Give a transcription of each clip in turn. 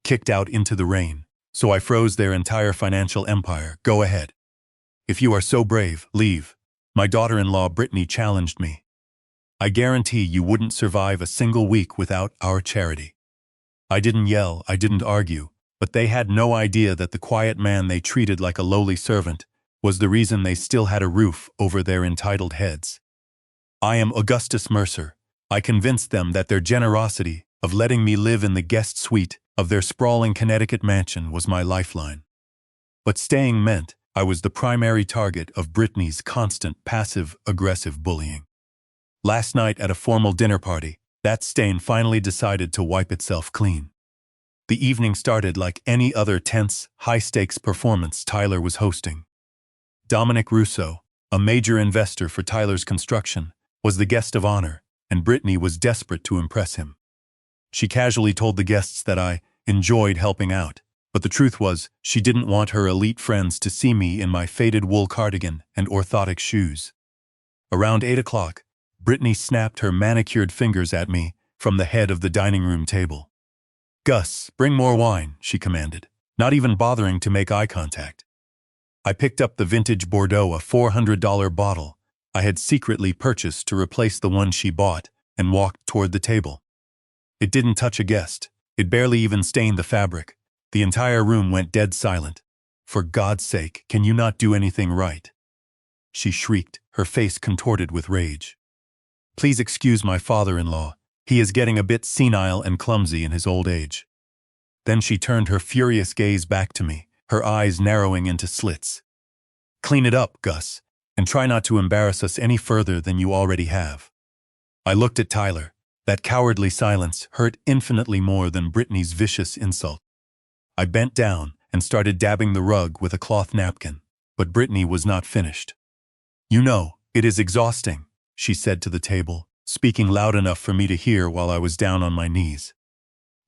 kicked out into the rain, so I froze their entire financial empire. Go ahead. If you are so brave, leave. My daughter-in-law Brittany challenged me. I guarantee you wouldn't survive a single week without our charity. I didn't yell, I didn't argue, but they had no idea that the quiet man they treated like a lowly servant was the reason they still had a roof over their entitled heads. I am Augustus Mercer. I convinced them that their generosity of letting me live in the guest suite of their sprawling Connecticut mansion was my lifeline. But staying meant I was the primary target of Brittany's constant passive-aggressive bullying. Last night at a formal dinner party, that stain finally decided to wipe itself clean. The evening started like any other tense, high-stakes performance Tyler was hosting. Dominic Russo, a major investor for Tyler's construction, was the guest of honor, and Brittany was desperate to impress him. She casually told the guests that I enjoyed helping out, but the truth was she didn't want her elite friends to see me in my faded wool cardigan and orthotic shoes. Around 8 o'clock, Brittany snapped her manicured fingers at me from the head of the dining room table. "Gus, bring more wine," she commanded, not even bothering to make eye contact. I picked up the vintage Bordeaux, a $400 bottle I had secretly purchased to replace the one she bought, and walked toward the table. It didn't touch a guest. It barely even stained the fabric. The entire room went dead silent. "For God's sake, can you not do anything right?" she shrieked, her face contorted with rage. "Please excuse my father-in-law. He is getting a bit senile and clumsy in his old age." Then she turned her furious gaze back to me, her eyes narrowing into slits. "Clean it up, Gus, and try not to embarrass us any further than you already have." I looked at Tyler. That cowardly silence hurt infinitely more than Brittany's vicious insult. I bent down and started dabbing the rug with a cloth napkin, but Brittany was not finished. "You know, it is exhausting," she said to the table, speaking loud enough for me to hear while I was down on my knees.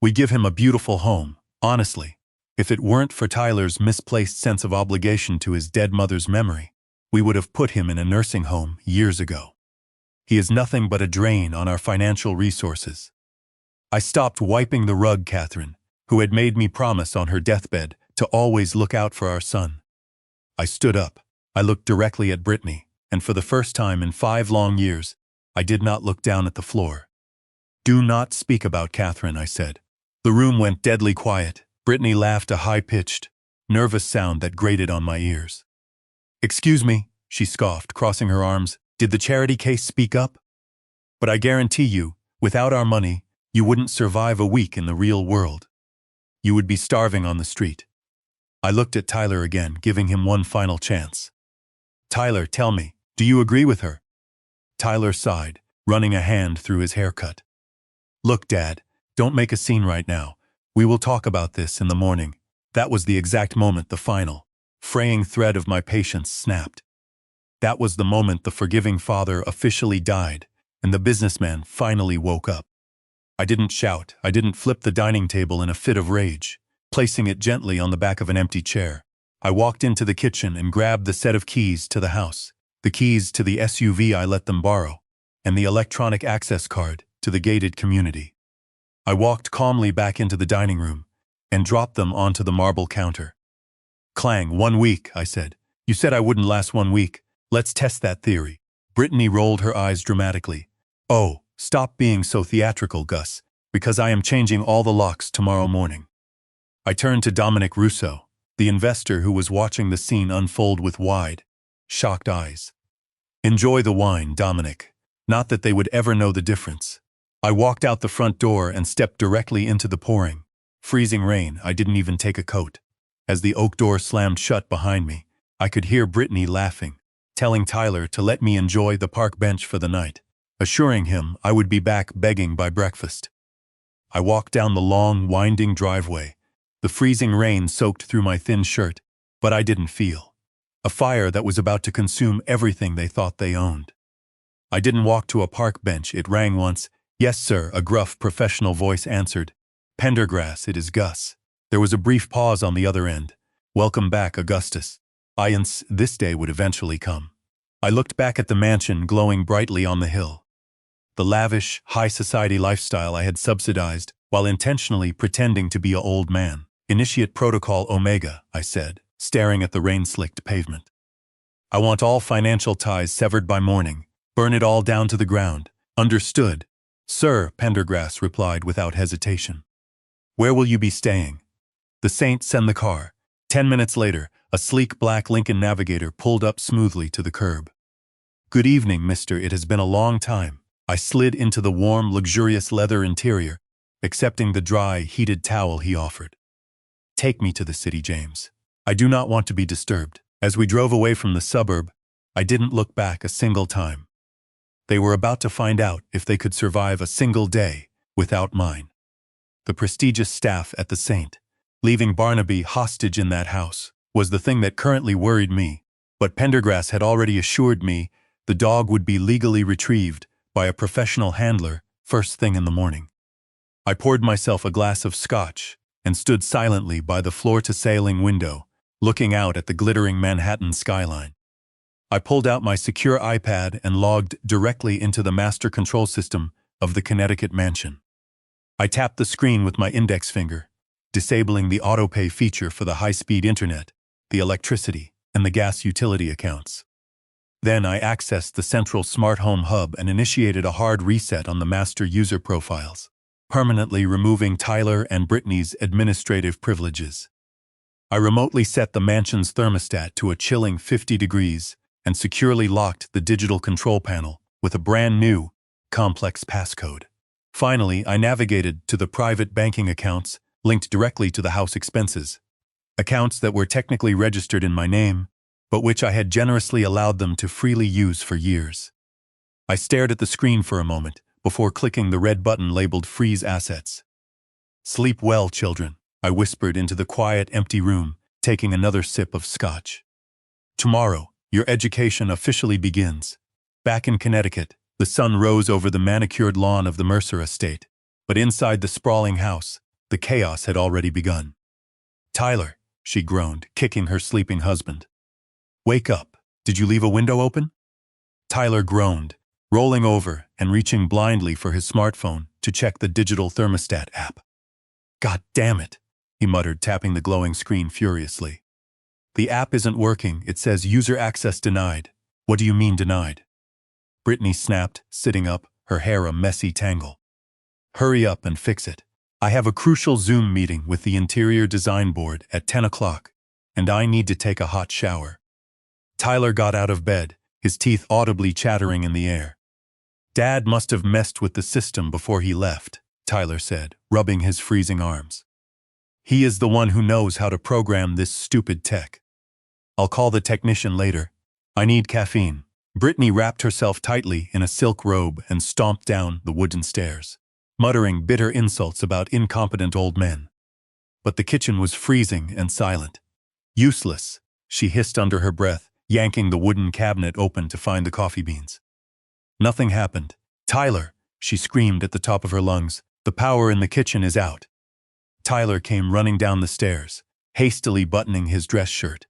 "We give him a beautiful home, honestly. If it weren't for Tyler's misplaced sense of obligation to his dead mother's memory, we would have put him in a nursing home years ago. He is nothing but a drain on our financial resources." I stopped wiping the rug Catherine, who had made me promise on her deathbed to always look out for our son. I stood up. I looked directly at Brittany, and for the first time in 5 long years, I did not look down at the floor. "Do not speak about Catherine," I said. The room went deadly quiet. Brittany laughed, a high-pitched, nervous sound that grated on my ears. "Excuse me," she scoffed, crossing her arms. "Did the charity case speak up? But I guarantee you, without our money, you wouldn't survive a week in the real world. You would be starving on the street." I looked at Tyler again, giving him one final chance. "Tyler, tell me, do you agree with her?" Tyler sighed, running a hand through his haircut. "Look, Dad, don't make a scene right now. We will talk about this in the morning." That was the exact moment the final, fraying thread of my patience snapped. That was the moment the forgiving father officially died, and the businessman finally woke up. I didn't shout. I didn't flip the dining table in a fit of rage, placing it gently on the back of an empty chair. I walked into the kitchen and grabbed the set of keys to the house, the keys to the SUV I let them borrow, and the electronic access card to the gated community. I walked calmly back into the dining room and dropped them onto the marble counter. "Clang, 1 week," I said. "You said I wouldn't last 1 week. Let's test that theory." Brittany rolled her eyes dramatically. "Oh, stop being so theatrical, Gus, because I am changing all the locks tomorrow morning." I turned to Dominic Russo, the investor who was watching the scene unfold with wide, shocked eyes. "Enjoy the wine, Dominic. Not that they would ever know the difference." I walked out the front door and stepped directly into the pouring, freezing rain. I didn't even take a coat. As the oak door slammed shut behind me, I could hear Brittany laughing, telling Tyler to let me enjoy the park bench for the night, assuring him I would be back begging by breakfast. I walked down the long, winding driveway. The freezing rain soaked through my thin shirt, but I didn't feel a fire that was about to consume everything they thought they owned. I didn't walk to a park bench. It rang once. "Yes, sir," a gruff, professional voice answered. "Pendergrass, it is Gus." There was a brief pause on the other end. "Welcome back, Augustus." This day would eventually come. I looked back at the mansion glowing brightly on the hill. The lavish, high-society lifestyle I had subsidized while intentionally pretending to be an old man. Initiate Protocol Omega, I said, staring at the rain-slicked pavement. I want all financial ties severed by morning. Burn it all down to the ground. Understood. Sir, Pendergrass replied without hesitation. Where will you be staying? The Saint, send the car. 10 minutes later, a sleek black Lincoln Navigator pulled up smoothly to the curb. Good evening, mister. It has been a long time. I slid into the warm, luxurious leather interior, accepting the dry, heated towel he offered. Take me to the city, James. I do not want to be disturbed. As we drove away from the suburb, I didn't look back a single time. They were about to find out if they could survive a single day without mine. The prestigious staff at the Saint, leaving Barnaby hostage in that house, was the thing that currently worried me, but Pendergrass had already assured me the dog would be legally retrieved by a professional handler first thing in the morning. I poured myself a glass of scotch and stood silently by the floor-to-ceiling window, looking out at the glittering Manhattan skyline. I pulled out my secure iPad and logged directly into the master control system of the Connecticut mansion. I tapped the screen with my index finger, disabling the autopay feature for the high-speed internet, the electricity, and the gas utility accounts. Then I accessed the central smart home hub and initiated a hard reset on the master user profiles, permanently removing Tyler and Brittany's administrative privileges. I remotely set the mansion's thermostat to a chilling 50 degrees and securely locked the digital control panel with a brand new, complex passcode. Finally, I navigated to the private banking accounts linked directly to the house expenses, accounts that were technically registered in my name, but which I had generously allowed them to freely use for years. I stared at the screen for a moment before clicking the red button labeled Freeze Assets. Sleep well, children, I whispered into the quiet, empty room, taking another sip of scotch. Tomorrow, your education officially begins. Back in Connecticut, the sun rose over the manicured lawn of the Mercer estate, but inside the sprawling house, the chaos had already begun. Tyler, she groaned, kicking her sleeping husband. Wake up. Did you leave a window open? Tyler groaned, rolling over and reaching blindly for his smartphone to check the digital thermostat app. God damn it, he muttered, tapping the glowing screen furiously. The app isn't working. It says user access denied. What do you mean denied? Brittany snapped, sitting up, her hair a messy tangle. Hurry up and fix it. I have a crucial Zoom meeting with the interior design board at 10 o'clock, and I need to take a hot shower. Tyler got out of bed, his teeth audibly chattering in the air. Dad must have messed with the system before he left, Tyler said, rubbing his freezing arms. He is the one who knows how to program this stupid tech. I'll call the technician later. I need caffeine. Brittany wrapped herself tightly in a silk robe and stomped down the wooden stairs, muttering bitter insults about incompetent old men. But the kitchen was freezing and silent. Useless, she hissed under her breath, yanking the wooden cabinet open to find the coffee beans. Nothing happened. Tyler, she screamed at the top of her lungs, the power in the kitchen is out. Tyler came running down the stairs, hastily buttoning his dress shirt.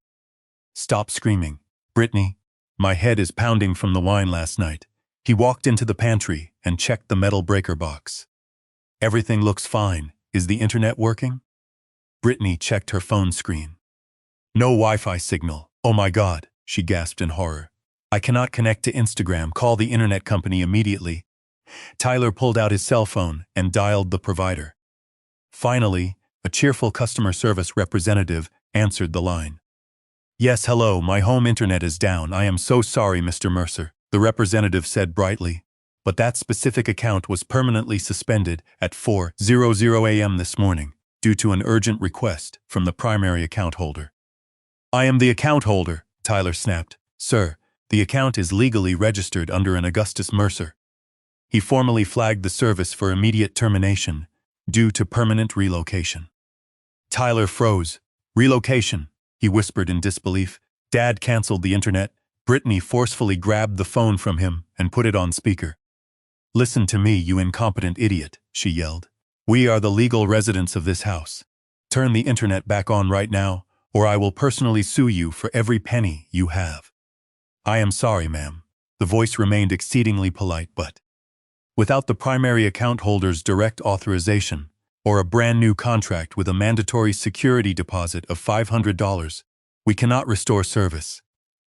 Stop screaming, Brittany. My head is pounding from the wine last night. He walked into the pantry and checked the metal breaker box. Everything looks fine. Is the internet working? Brittany checked her phone screen. No Wi-Fi signal. Oh my God, she gasped in horror. I cannot connect to Instagram. Call the internet company immediately. Tyler pulled out his cell phone and dialed the provider. Finally, a cheerful customer service representative answered the line. Yes, hello, my home internet is down. I am so sorry, Mr. Mercer, the representative said brightly. But that specific account was permanently suspended at 4:00 a.m. this morning due to an urgent request from the primary account holder. I am the account holder, Tyler snapped. Sir, the account is legally registered under an Augustus Mercer. He formally flagged the service for immediate termination due to permanent relocation. Tyler froze. Relocation, he whispered in disbelief. Dad canceled the internet. Brittany forcefully grabbed the phone from him and put it on speaker. Listen to me, you incompetent idiot, she yelled. We are the legal residents of this house. Turn the internet back on right now, or I will personally sue you for every penny you have. I am sorry, ma'am. The voice remained exceedingly polite, but without the primary account holder's direct authorization, or a brand new contract with a mandatory security deposit of $500, we cannot restore service.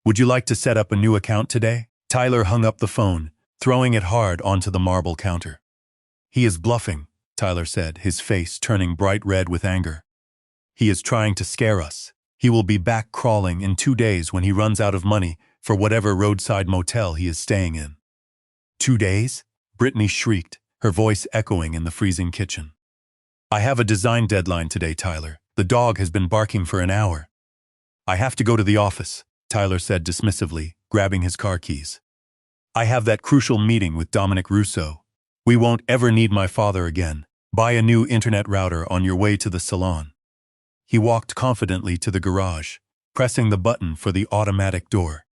Would you like to set up a new account today? Tyler hung up the phone, throwing it hard onto the marble counter. He is bluffing, Tyler said, his face turning bright red with anger. He is trying to scare us. He will be back crawling in 2 days when he runs out of money for whatever roadside motel he is staying in. 2 days? Brittany shrieked, her voice echoing in the freezing kitchen. I have a design deadline today, Tyler. The dog has been barking for an hour. I have to go to the office, Tyler said dismissively, grabbing his car keys. I have that crucial meeting with Dominic Russo. We won't ever need my father again. Buy a new internet router on your way to the salon. He walked confidently to the garage, pressing the button for the automatic door.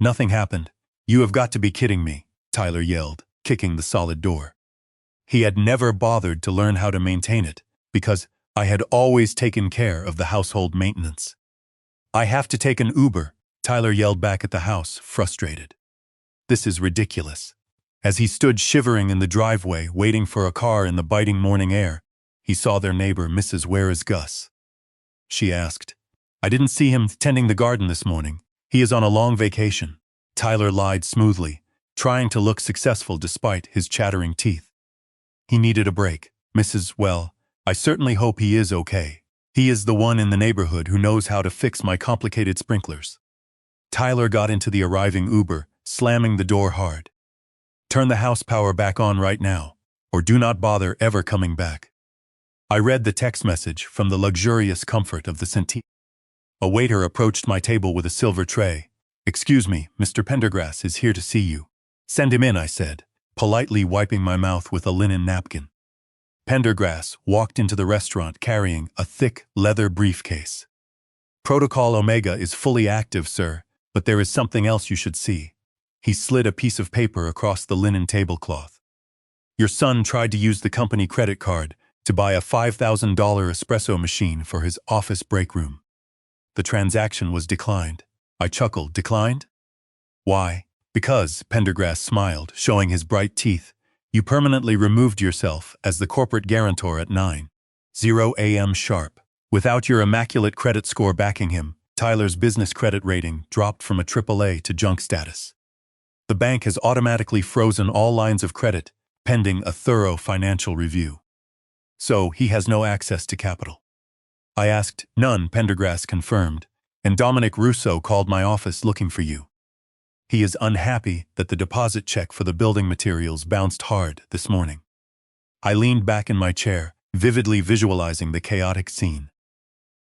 Nothing happened. You have got to be kidding me, Tyler yelled, kicking the solid door. He had never bothered to learn how to maintain it, because I had always taken care of the household maintenance. I have to take an Uber, Tyler yelled back at the house, frustrated. This is ridiculous. As he stood shivering in the driveway, waiting for a car in the biting morning air, he saw their neighbor, Mrs. Where is Gus? She asked. I didn't see him tending the garden this morning. He is on a long vacation. Tyler lied smoothly, trying to look successful despite his chattering teeth. He needed a break. Well, I certainly hope he is okay. He is the one in the neighborhood who knows how to fix my complicated sprinklers. Tyler got into the arriving Uber, slamming the door hard. Turn the house power back on right now, or do not bother ever coming back. I read the text message from the luxurious comfort of the settee. A waiter approached my table with a silver tray. Excuse me, Mr. Pendergrass is here to see you. Send him in, I said, politely wiping my mouth with a linen napkin. Pendergrass walked into the restaurant carrying a thick leather briefcase. Protocol Omega is fully active, sir, but there is something else you should see. He slid a piece of paper across the linen tablecloth. Your son tried to use the company credit card to buy a $5,000 espresso machine for his office break room. The transaction was declined. I chuckled. Declined? Why? Because, Pendergrass smiled, showing his bright teeth, you permanently removed yourself as the corporate guarantor at 9:00 a.m. sharp. Without your immaculate credit score backing him, Tyler's business credit rating dropped from a AAA to junk status. The bank has automatically frozen all lines of credit, pending a thorough financial review. So, he has no access to capital. I asked. None, Pendergrass confirmed, and Dominic Russo called my office looking for you. He is unhappy that the deposit check for the building materials bounced hard this morning. I leaned back in my chair, vividly visualizing the chaotic scene.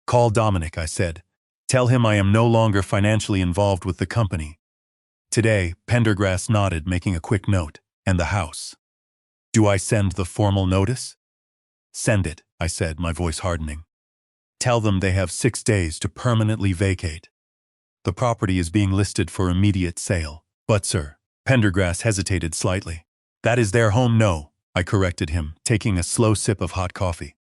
Call Dominic, I said. Tell him I am no longer financially involved with the company. Today, Pendergrass nodded, making a quick note, and the house. Do I send the formal notice? Send it, I said, my voice hardening. Tell them they have 6 days to permanently vacate. The property is being listed for immediate sale. But, sir, Pendergrass hesitated slightly. That is their home, no, I corrected him, taking a slow sip of hot coffee.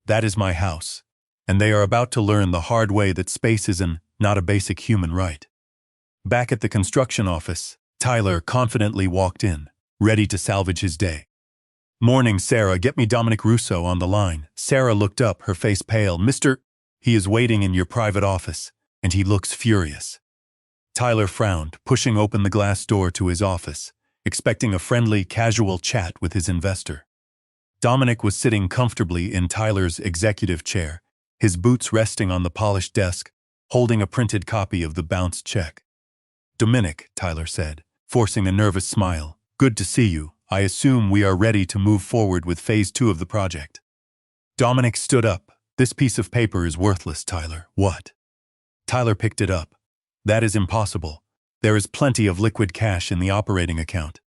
That is my house, and they are about to learn the hard way that space is not a basic human right. Back at the construction office, Tyler confidently walked in, ready to salvage his day. Morning, Sarah, get me Dominic Russo on the line. Sarah looked up, her face pale. He is waiting in your private office, and he looks furious. Tyler frowned, pushing open the glass door to his office, expecting a friendly, casual chat with his investor. Dominic was sitting comfortably in Tyler's executive chair, his boots resting on the polished desk, holding a printed copy of the bounced check. Dominic, Tyler said, forcing a nervous smile. Good to see you. I assume we are ready to move forward with phase 2 of the project. Dominic stood up. This piece of paper is worthless, Tyler. What? Tyler picked it up. That is impossible. There is plenty of liquid cash in the operating account.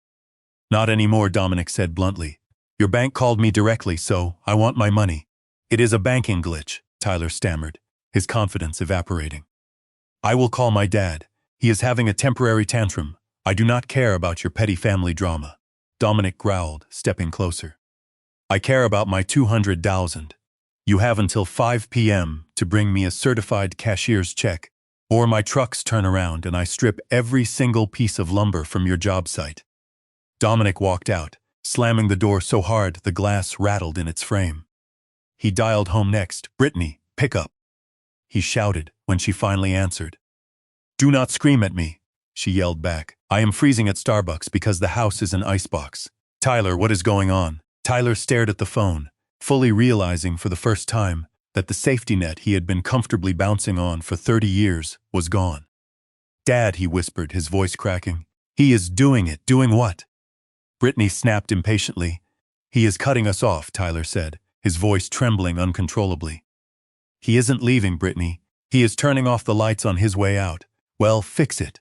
Not anymore, Dominic said bluntly. Your bank called me directly, so I want my money. It is a banking glitch, Tyler stammered, his confidence evaporating. I will call my dad. He is having a temporary tantrum. I do not care about your petty family drama. Dominic growled, stepping closer. I care about my $200,000. You have until 5 p.m. to bring me a certified cashier's check, or my trucks turn around and I strip every single piece of lumber from your job site. Dominic walked out, slamming the door so hard the glass rattled in its frame. He dialed home next. "Brittany, pick up," he shouted when she finally answered. "Do not scream at me," she yelled back. "I am freezing at Starbucks because the house is an icebox." "Tyler, what is going on?" Tyler stared at the phone, fully realizing for the first time that the safety net he had been comfortably bouncing on for 30 years was gone. "Dad," he whispered, his voice cracking. "He is doing it." "Doing what?" Brittany snapped impatiently. "He is cutting us off," Tyler said, his voice trembling uncontrollably. "He isn't leaving, Brittany. He is turning off the lights on his way out." "Well, fix it."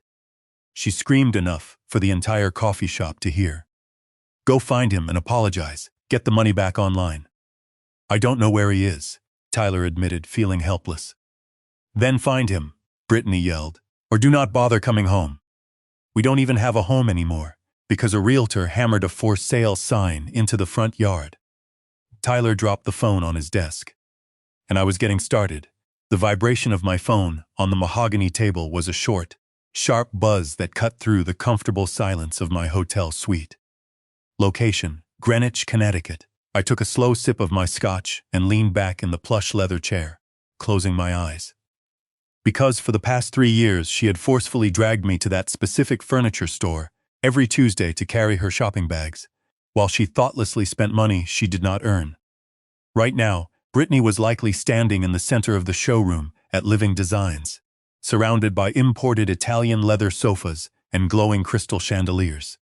She screamed enough for the entire coffee shop to hear. "Go find him and apologize. Get the money back online." "I don't know where he is," Tyler admitted, feeling helpless. "Then find him," Brittany yelled, "or do not bother coming home. We don't even have a home anymore, because a realtor hammered a for sale sign into the front yard." Tyler dropped the phone on his desk. And I was getting started. The vibration of my phone on the mahogany table was a short, sharp buzz that cut through the comfortable silence of my hotel suite. Location: Greenwich, Connecticut. I took a slow sip of my scotch and leaned back in the plush leather chair, closing my eyes. Because for the past 3 years she had forcefully dragged me to that specific furniture store every Tuesday to carry her shopping bags, while she thoughtlessly spent money she did not earn. Right now, Brittany was likely standing in the center of the showroom at Living Designs, surrounded by imported Italian leather sofas and glowing crystal chandeliers.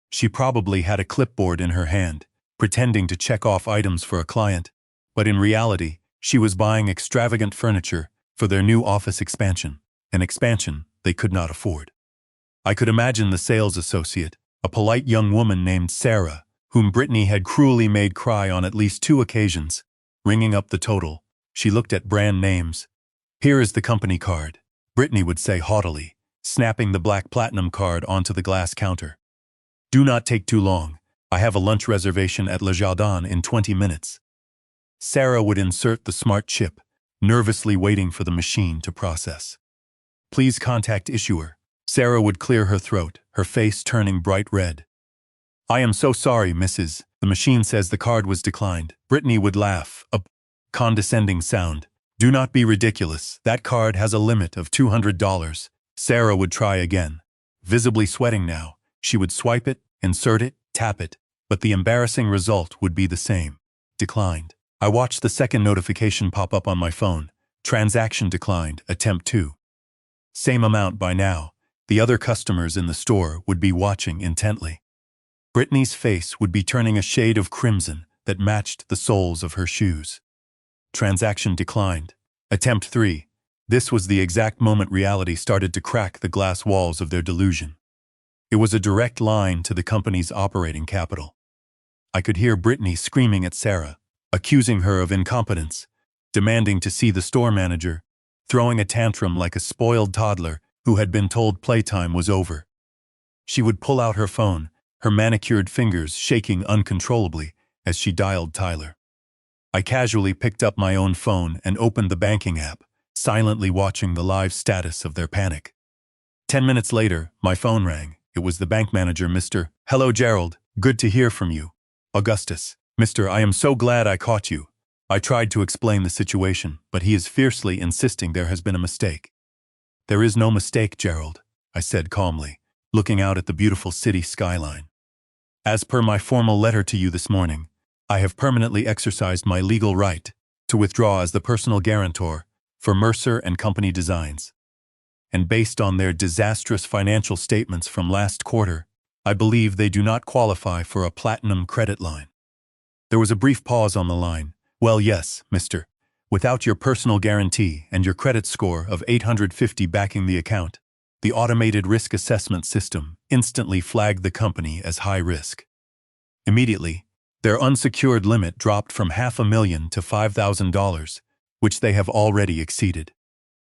She probably had a clipboard in her hand, pretending to check off items for a client, but in reality, she was buying extravagant furniture for their new office expansion, an expansion they could not afford. I could imagine the sales associate, a polite young woman named Sarah, whom Brittany had cruelly made cry on at least 2 occasions, ringing up the total. She looked at brand names. "Here is the company card," Brittany would say haughtily, snapping the black platinum card onto the glass counter. "Do not take too long. I have a lunch reservation at Le Jardin in 20 minutes. Sarah would insert the smart chip, nervously waiting for the machine to process. "Please contact issuer." Sarah would clear her throat, her face turning bright red. "I am so sorry, Mrs. The machine says the card was declined." Brittany would laugh, a condescending sound. "Do not be ridiculous. That card has a limit of $200. Sarah would try again. Visibly sweating now, she would swipe it, insert it, tap it, but the embarrassing result would be the same. Declined. I watched the second notification pop up on my phone. Transaction declined, attempt 2. Same amount by now. The other customers in the store would be watching intently. Brittany's face would be turning a shade of crimson that matched the soles of her shoes. Transaction declined. Attempt 3. This was the exact moment reality started to crack the glass walls of their delusion. It was a direct line to the company's operating capital. I could hear Brittany screaming at Sarah, accusing her of incompetence, demanding to see the store manager, throwing a tantrum like a spoiled toddler who had been told playtime was over. She would pull out her phone, her manicured fingers shaking uncontrollably as she dialed Tyler. I casually picked up my own phone and opened the banking app, silently watching the live status of their panic. 10 minutes later, my phone rang. It was the bank manager, Mr. "Hello, Gerald. Good to hear from you." "Augustus." "Mr. I am so glad I caught you." I tried to explain the situation, but he is fiercely insisting there has been a mistake. "There is no mistake, Gerald," I said calmly, looking out at the beautiful city skyline. "As per my formal letter to you this morning, I have permanently exercised my legal right to withdraw as the personal guarantor for Mercer and Company Designs. And based on their disastrous financial statements from last quarter, I believe they do not qualify for a platinum credit line." There was a brief pause on the line. "Well, yes, Mr. Without your personal guarantee and your credit score of 850 backing the account, the automated risk assessment system instantly flagged the company as high risk. Immediately, their unsecured limit dropped from $500,000 to $5,000, which they have already exceeded."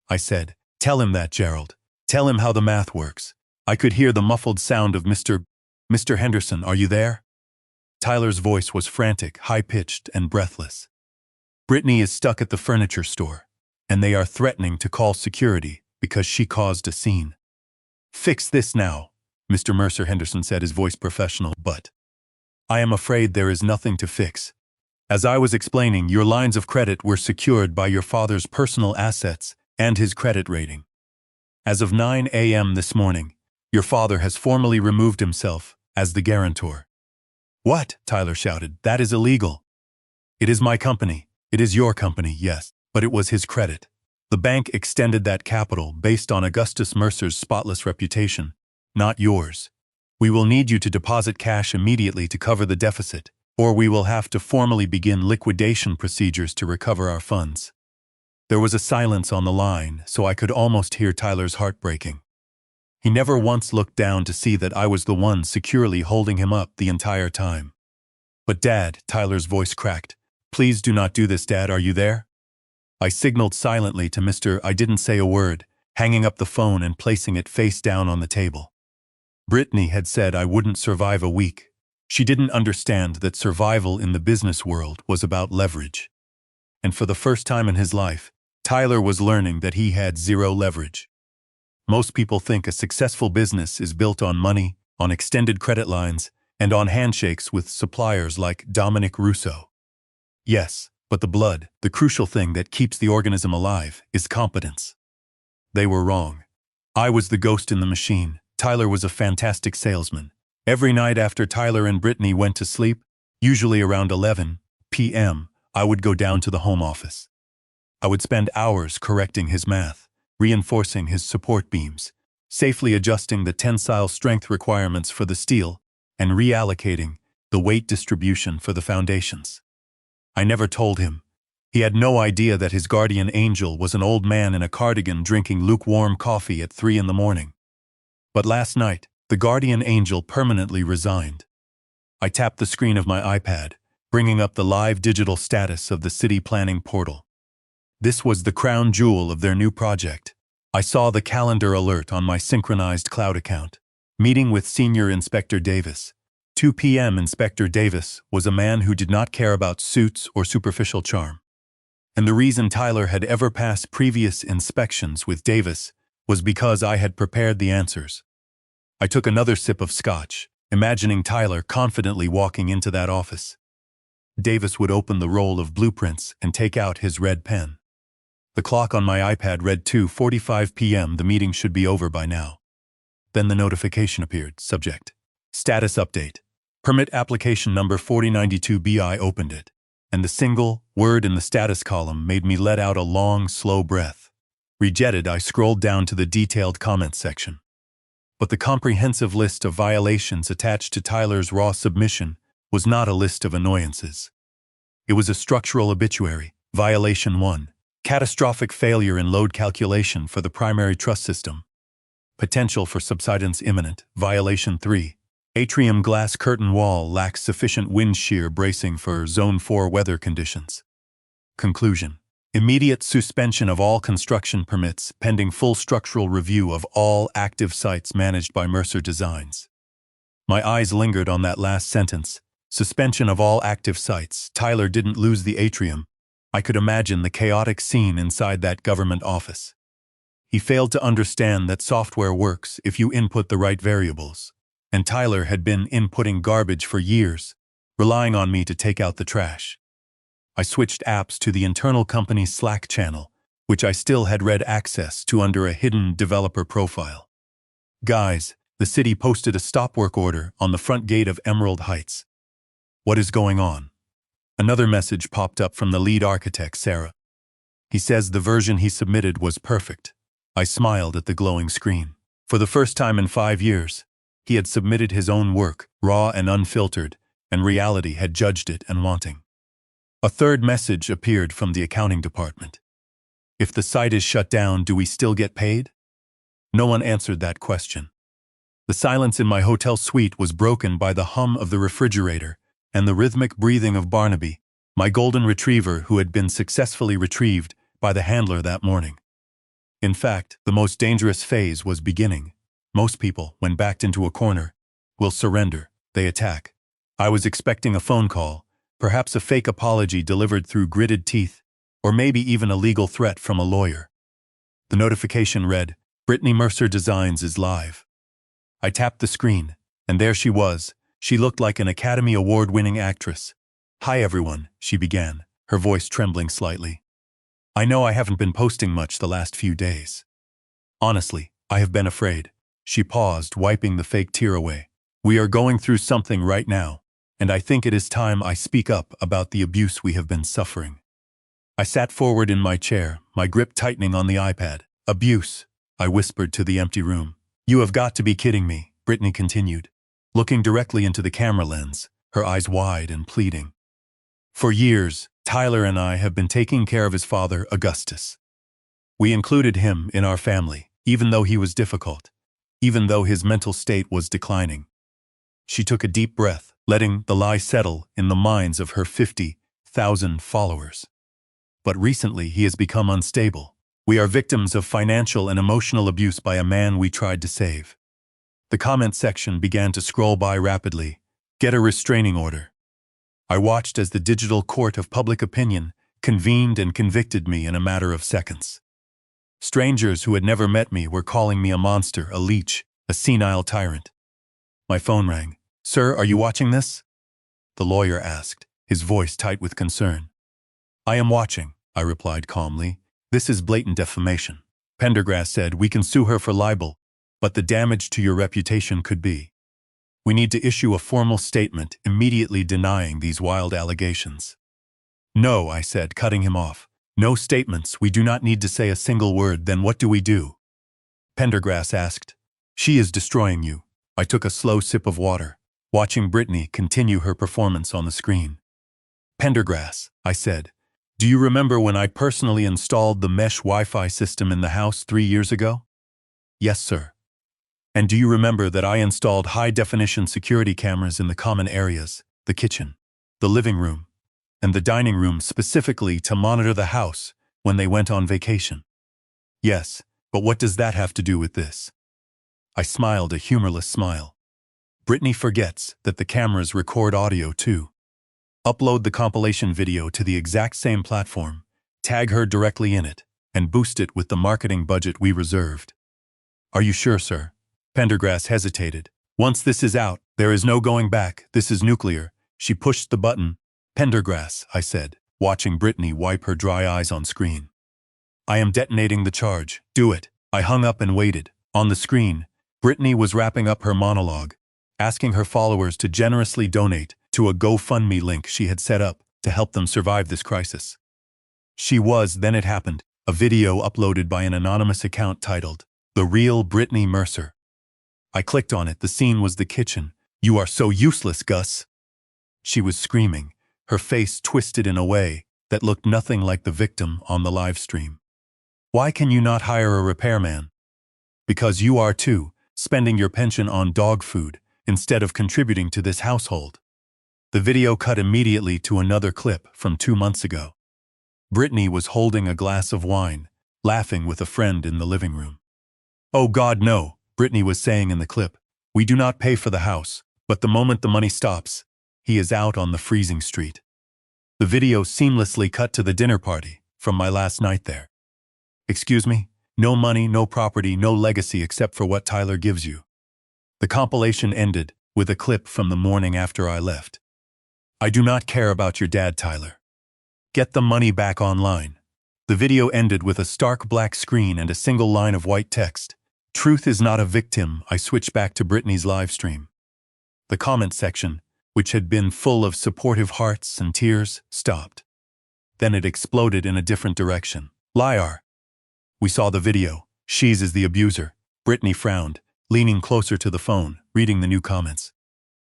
I said, "Tell him that, Gerald. Tell him how the math works." I could hear the muffled sound of Mr. Henderson, "Are you there?" Tyler's voice was frantic, high-pitched, and breathless. "Brittany is stuck at the furniture store, and they are threatening to call security because she caused a scene." "Fix this now," Mr. Mercer Henderson said, his voice professional, "but I am afraid there is nothing to fix. As I was explaining, your lines of credit were secured by your father's personal assets and his credit rating. As of 9 a.m. this morning, your father has formally removed himself as the guarantor. What? Tyler shouted. That is illegal. It is my company. It is your company, yes, but it was his credit. The bank extended that capital based on Augustus Mercer's spotless reputation, not yours. We will need you to deposit cash immediately to cover the deficit, or we will have to formally begin liquidation procedures to recover our funds. There was a silence on the line, so I could almost hear Tyler's heart breaking. He never once looked down to see that I was the one securely holding him up the entire time. But Dad, Tyler's voice cracked. Please do not do this, Dad, are you there? I signaled silently to Mr. I didn't say a word, hanging up the phone and placing it face down on the table. Brittany had said I wouldn't survive a week. She didn't understand that survival in the business world was about leverage. And for the first time in his life, Tyler was learning that he had zero leverage. Most people think a successful business is built on money, on extended credit lines, and on handshakes with suppliers like Dominic Russo. Yes, but the blood, the crucial thing that keeps the organism alive, is competence. They were wrong. I was the ghost in the machine. Tyler was a fantastic salesman. Every night after Tyler and Brittany went to sleep, usually around 11 p.m., I would go down to the home office. I would spend hours correcting his math, reinforcing his support beams, safely adjusting the tensile strength requirements for the steel, and reallocating the weight distribution for the foundations. I never told him. He had no idea that his guardian angel was an old man in a cardigan drinking lukewarm coffee at 3 a.m. But last night, the guardian angel permanently resigned. I tapped the screen of my iPad, bringing up the live digital status of the city planning portal. This was the crown jewel of their new project. I saw the calendar alert on my synchronized cloud account. Meeting with Senior Inspector Davis. 2 p.m. Inspector Davis was a man who did not care about suits or superficial charm. And the reason Tyler had ever passed previous inspections with Davis was because I had prepared the answers. I took another sip of scotch, imagining Tyler confidently walking into that office. Davis would open the roll of blueprints and take out his red pen. The clock on my iPad read 2:45 p.m. The meeting should be over by now. Then the notification appeared. Subject: Status update. Permit application number 4092B. I opened it, and the single word in the status column made me let out a long, slow breath. Rejected. I scrolled down to the detailed comments section. But the comprehensive list of violations attached to Tyler's raw submission was not a list of annoyances. It was a structural obituary. Violation 1. Catastrophic failure in load calculation for the primary truss system. Potential for subsidence imminent. Violation 3. Atrium glass curtain wall lacks sufficient wind shear bracing for Zone 4 weather conditions. Conclusion. Immediate suspension of all construction permits pending full structural review of all active sites managed by Mercer Designs. My eyes lingered on that last sentence. Suspension of all active sites. Tyler didn't lose the atrium. I could imagine the chaotic scene inside that government office. He failed to understand that software works if you input the right variables. And Tyler had been inputting garbage for years, relying on me to take out the trash. I switched apps to the internal company's Slack channel, which I still had read access to under a hidden developer profile. Guys, the city posted a stop work order on the front gate of Emerald Heights. What is going on? Another message popped up from the lead architect, Sarah. He says the version he submitted was perfect. I smiled at the glowing screen. For the first time in 5 years, he had submitted his own work, raw and unfiltered, and reality had judged it and wanting. A third message appeared from the accounting department. If the site is shut down, do we still get paid? No one answered that question. The silence in my hotel suite was broken by the hum of the refrigerator and the rhythmic breathing of Barnaby, my golden retriever who had been successfully retrieved by the handler that morning. In fact, the most dangerous phase was beginning. Most people, when backed into a corner, will surrender. They attack. I was expecting a phone call, perhaps a fake apology delivered through gritted teeth, or maybe even a legal threat from a lawyer. The notification read, Brittany Mercer Designs is live. I tapped the screen, and there she was. She looked like an Academy Award-winning actress. Hi everyone, she began, her voice trembling slightly. I know I haven't been posting much the last few days. Honestly, I have been afraid. She paused, wiping the fake tear away. We are going through something right now, and I think it is time I speak up about the abuse we have been suffering. I sat forward in my chair, my grip tightening on the iPad. Abuse, I whispered to the empty room. You have got to be kidding me, Brittany continued, looking directly into the camera lens, her eyes wide and pleading. For years, Tyler and I have been taking care of his father, Augustus. We included him in our family, even though he was difficult, even though his mental state was declining. She took a deep breath, letting the lie settle in the minds of her 50,000 followers. But recently he has become unstable. We are victims of financial and emotional abuse by a man we tried to save. The comment section began to scroll by rapidly. Get a restraining order. I watched as the digital court of public opinion convened and convicted me in a matter of seconds. Strangers who had never met me were calling me a monster, a leech, a senile tyrant. My phone rang. Sir, are you watching this? The lawyer asked, his voice tight with concern. I am watching, I replied calmly. This is blatant defamation. Pendergrass said, we can sue her for libel, but the damage to your reputation could be. We need to issue a formal statement immediately denying these wild allegations. No, I said, cutting him off. No statements, we do not need to say a single word, then what do we do? Pendergrass asked. She is destroying you. I took a slow sip of water, watching Brittany continue her performance on the screen. Pendergrass, I said, do you remember when I personally installed the mesh Wi-Fi system in the house 3 years ago? Yes, sir. And do you remember that I installed high-definition security cameras in the common areas, the kitchen, the living room, and the dining room specifically to monitor the house when they went on vacation? Yes, but what does that have to do with this? I smiled a humorless smile. Brittany forgets that the cameras record audio too. Upload the compilation video to the exact same platform, tag her directly in it, and boost it with the marketing budget we reserved. Are you sure, sir? Pendergrass hesitated. Once this is out, there is no going back. This is nuclear. She pushed the button. Pendergrass, I said, watching Brittany wipe her dry eyes on screen. I am detonating the charge. Do it. I hung up and waited. On the screen, Brittany was wrapping up her monologue, asking her followers to generously donate to a GoFundMe link she had set up to help them survive this crisis. Then it happened, a video uploaded by an anonymous account titled, The Real Brittany Mercer. I clicked on it. The scene was the kitchen. You are so useless, Gus. She was screaming, her face twisted in a way that looked nothing like the victim on the live stream. Why can you not hire a repairman? Because you are too, spending your pension on dog food instead of contributing to this household. The video cut immediately to another clip from 2 months ago. Brittany was holding a glass of wine, laughing with a friend in the living room. Oh God, no, Brittany was saying in the clip. We do not pay for the house, but the moment the money stops, he is out on the freezing street. The video seamlessly cut to the dinner party from my last night there. Excuse me? No money, no property, no legacy except for what Tyler gives you. The compilation ended with a clip from the morning after I left. I do not care about your dad, Tyler. Get the money back online. The video ended with a stark black screen and a single line of white text. Truth is not a victim. I switched back to Brittany's live stream. The comment section, which had been full of supportive hearts and tears, stopped. Then it exploded in a different direction. Liar. We saw the video. She's is the abuser. Brittany frowned, leaning closer to the phone, reading the new comments.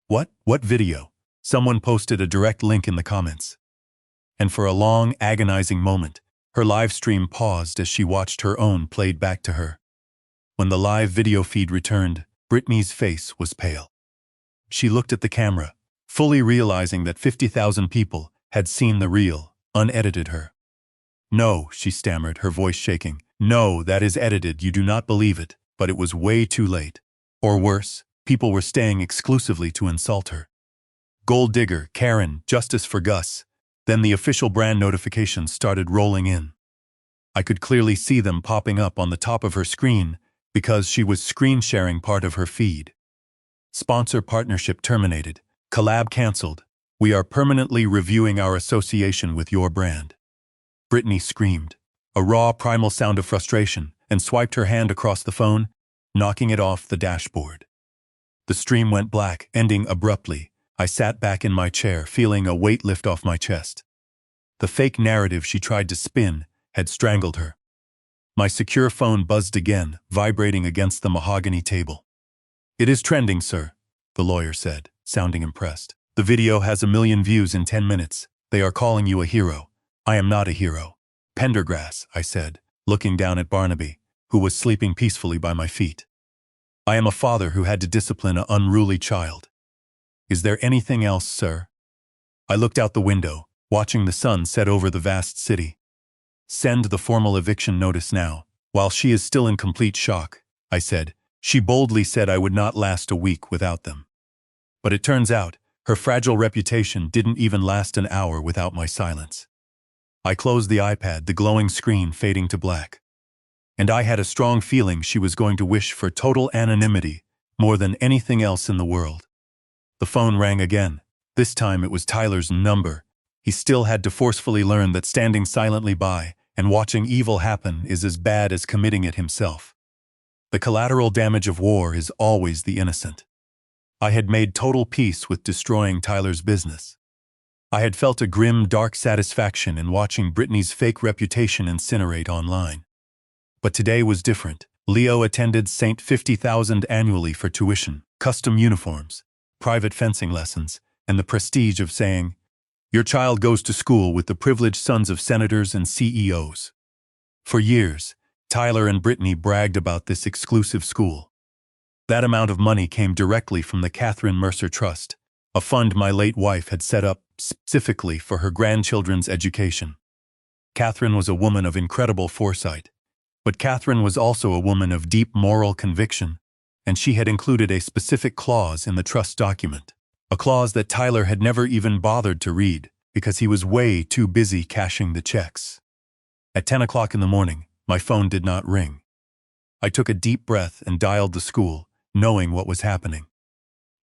What video? Someone posted a direct link in the comments. And for a long, agonizing moment, her live stream paused as she watched her own played back to her. When the live video feed returned, Brittany's face was pale. She looked at the camera, fully realizing that 50,000 people had seen the real, unedited her. No, she stammered, her voice shaking. No, that is edited. You do not believe it, but it was way too late. Or worse, people were staying exclusively to insult her. Gold digger, Karen, justice for Gus. Then the official brand notifications started rolling in. I could clearly see them popping up on the top of her screen because she was screen sharing part of her feed. Sponsor partnership terminated. Collab canceled. We are permanently reviewing our association with your brand. Brittany screamed, a raw primal sound of frustration, and swiped her hand across the phone, knocking it off the dashboard. The stream went black, ending abruptly. I sat back in my chair, feeling a weight lift off my chest. The fake narrative she tried to spin had strangled her. My secure phone buzzed again, vibrating against the mahogany table. "It is trending, sir," the lawyer said, sounding impressed. "The video has 1 million views in 10 minutes. They are calling you a hero." "I am not a hero." "Pendergrass," I said, looking down at Barnaby, who was sleeping peacefully by my feet. "I am a father who had to discipline an unruly child." "Is there anything else, sir?" I looked out the window, watching the sun set over the vast city. "Send the formal eviction notice now." "While she is still in complete shock," I said. "She boldly said I would not last a week without them. But it turns out, her fragile reputation didn't even last an hour without my silence." I closed the iPad, the glowing screen fading to black. And I had a strong feeling she was going to wish for total anonymity more than anything else in the world. The phone rang again. This time it was Tyler's number. He still had to forcefully learn that standing silently by and watching evil happen is as bad as committing it himself. The collateral damage of war is always the innocent. I had made total peace with destroying Tyler's business. I had felt a grim, dark satisfaction in watching Brittany's fake reputation incinerate online. But today was different. Leo attended St. 50,000 annually for tuition, custom uniforms, private fencing lessons, and the prestige of saying, "Your child goes to school with the privileged sons of senators and CEOs." For years, Tyler and Brittany bragged about this exclusive school. That amount of money came directly from the Catherine Mercer Trust, a fund my late wife had set up specifically for her grandchildren's education. Catherine was a woman of incredible foresight, but Catherine was also a woman of deep moral conviction, and she had included a specific clause in the trust document, a clause that Tyler had never even bothered to read because he was way too busy cashing the checks. At 10 o'clock in the morning, my phone did not ring. I took a deep breath and dialed the school, knowing what was happening.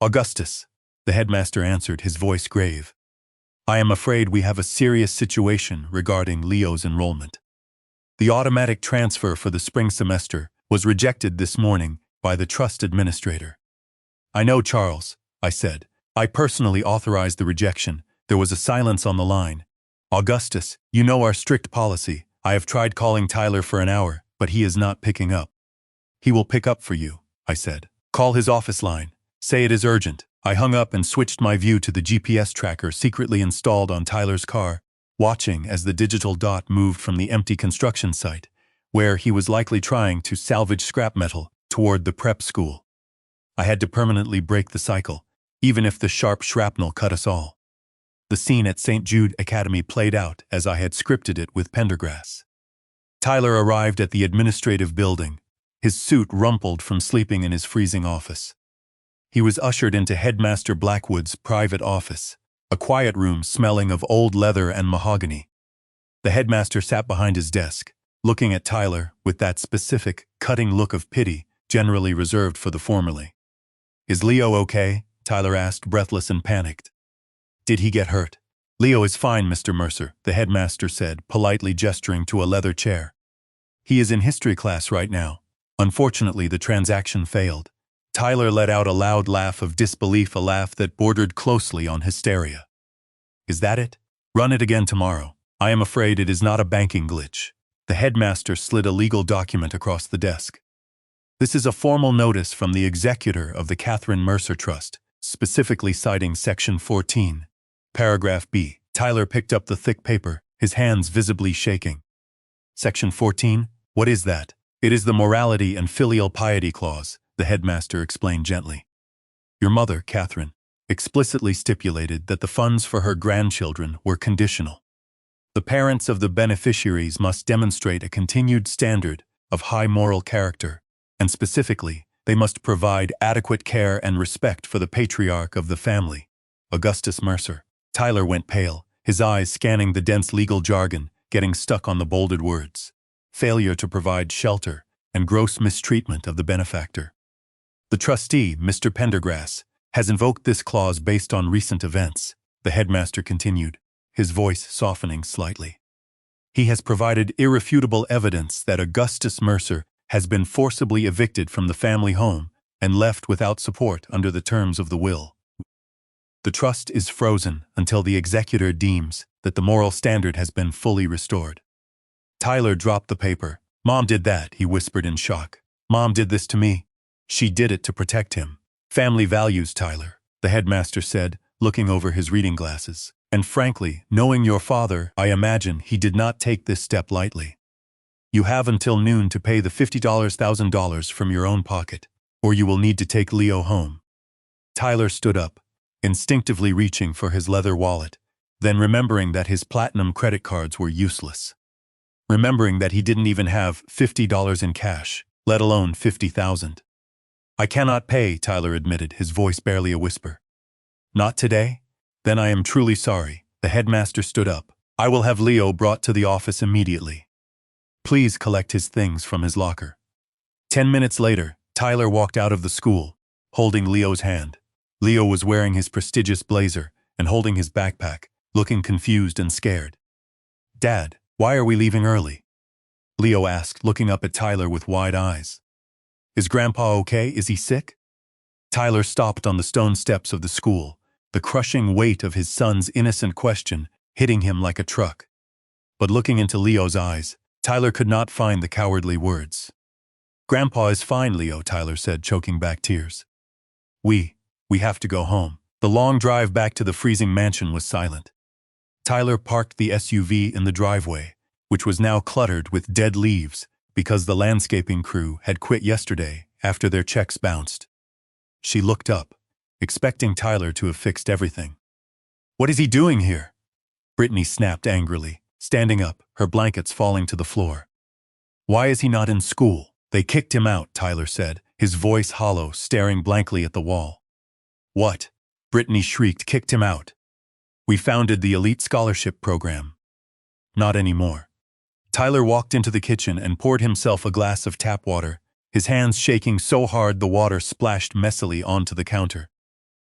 "Augustus," the headmaster answered, his voice grave. "I am afraid we have a serious situation regarding Leo's enrollment. The automatic transfer for the spring semester was rejected this morning by the trust administrator." "I know, Charles," I said. "I personally authorized the rejection." There was a silence on the line. "Augustus, you know our strict policy. I have tried calling Tyler for an hour, but he is not picking up." "He will pick up for you," I said. "Call his office line. Say it is urgent." I hung up and switched my view to the GPS tracker secretly installed on Tyler's car, watching as the digital dot moved from the empty construction site, where he was likely trying to salvage scrap metal, toward the prep school. I had to permanently break the cycle, even if the sharp shrapnel cut us all. The scene at St. Jude Academy played out as I had scripted it with Pendergrass. Tyler arrived at the administrative building, his suit rumpled from sleeping in his freezing office. He was ushered into Headmaster Blackwood's private office, a quiet room smelling of old leather and mahogany. The headmaster sat behind his desk, looking at Tyler with that specific, cutting look of pity generally reserved for the formerly. "Is Leo okay?" Tyler asked, breathless and panicked. "Did he get hurt?" "Leo is fine, Mr. Mercer," the headmaster said, politely gesturing to a leather chair. "He is in history class right now. Unfortunately, the transaction failed." Tyler let out a loud laugh of disbelief, a laugh that bordered closely on hysteria. "Is that it? Run it again tomorrow. I am afraid it is not a banking glitch." The headmaster slid a legal document across the desk. "This is a formal notice from the executor of the Catherine Mercer Trust, specifically citing Section 14, Paragraph B." Tyler picked up the thick paper, his hands visibly shaking. "Section 14? What is that?" "It is the morality and filial piety clause," the headmaster explained gently. "Your mother, Catherine, explicitly stipulated that the funds for her grandchildren were conditional. The parents of the beneficiaries must demonstrate a continued standard of high moral character, and specifically, they must provide adequate care and respect for the patriarch of the family, Augustus Mercer." Tyler went pale, his eyes scanning the dense legal jargon, getting stuck on the bolded words. Failure to provide shelter and gross mistreatment of the benefactor. "The trustee, Mr. Pendergrass, has invoked this clause based on recent events," the headmaster continued, his voice softening slightly. He has provided irrefutable evidence that Augustus Mercer has been forcibly evicted from the family home and left without support under the terms of the will. The trust is frozen until the executor deems that the moral standard has been fully restored. Tyler dropped the paper. Mom did that, he whispered in shock. Mom did this to me. She did it to protect him. Family values, Tyler, the headmaster said, looking over his reading glasses. And frankly, knowing your father, I imagine he did not take this step lightly. You have until noon to pay the $50,000 from your own pocket, or you will need to take Leo home. Tyler stood up, instinctively reaching for his leather wallet, then remembering that his platinum credit cards were useless. Remembering that he didn't even have $50 in cash, let alone $50,000. I cannot pay, Tyler admitted, his voice barely a whisper. Not today? Then I am truly sorry. The headmaster stood up. I will have Leo brought to the office immediately. Please collect his things from his locker. 10 minutes later, Tyler walked out of the school, holding Leo's hand. Leo was wearing his prestigious blazer and holding his backpack, looking confused and scared. Dad, why are we leaving early? Leo asked, looking up at Tyler with wide eyes. Is Grandpa okay? Is he sick? Tyler stopped on the stone steps of the school, the crushing weight of his son's innocent question hitting him like a truck. But looking into Leo's eyes, Tyler could not find the cowardly words. Grandpa is fine, Leo, Tyler said, choking back tears. We have to go home. The long drive back to the freezing mansion was silent. Tyler parked the SUV in the driveway, which was now cluttered with dead leaves because the landscaping crew had quit yesterday after their checks bounced. She looked up, expecting Tyler to have fixed everything. What is he doing here? Brittany snapped angrily, standing up, her blankets falling to the floor. Why is he not in school? They kicked him out, Tyler said, his voice hollow, staring blankly at the wall. What? Brittany shrieked. Kicked him out. We founded the elite scholarship program. Not anymore. Tyler walked into the kitchen and poured himself a glass of tap water, his hands shaking so hard the water splashed messily onto the counter.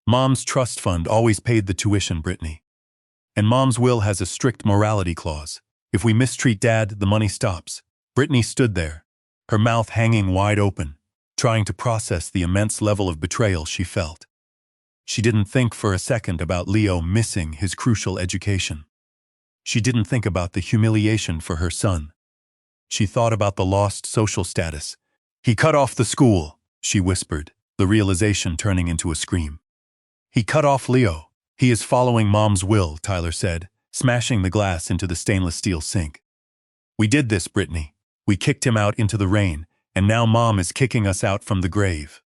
Mom's trust fund always paid the tuition, Brittany. And Mom's will has a strict morality clause. If we mistreat Dad, the money stops. Brittany stood there, her mouth hanging wide open, trying to process the immense level of betrayal she felt. She didn't think for a second about Leo missing his crucial education. She didn't think about the humiliation for her son. She thought about the lost social status. He cut off the school, she whispered, the realization turning into a scream. He cut off Leo. He is following Mom's will, Tyler said, smashing the glass into the stainless steel sink. We did this, Brittany. We kicked him out into the rain, and now Mom is kicking us out from the grave.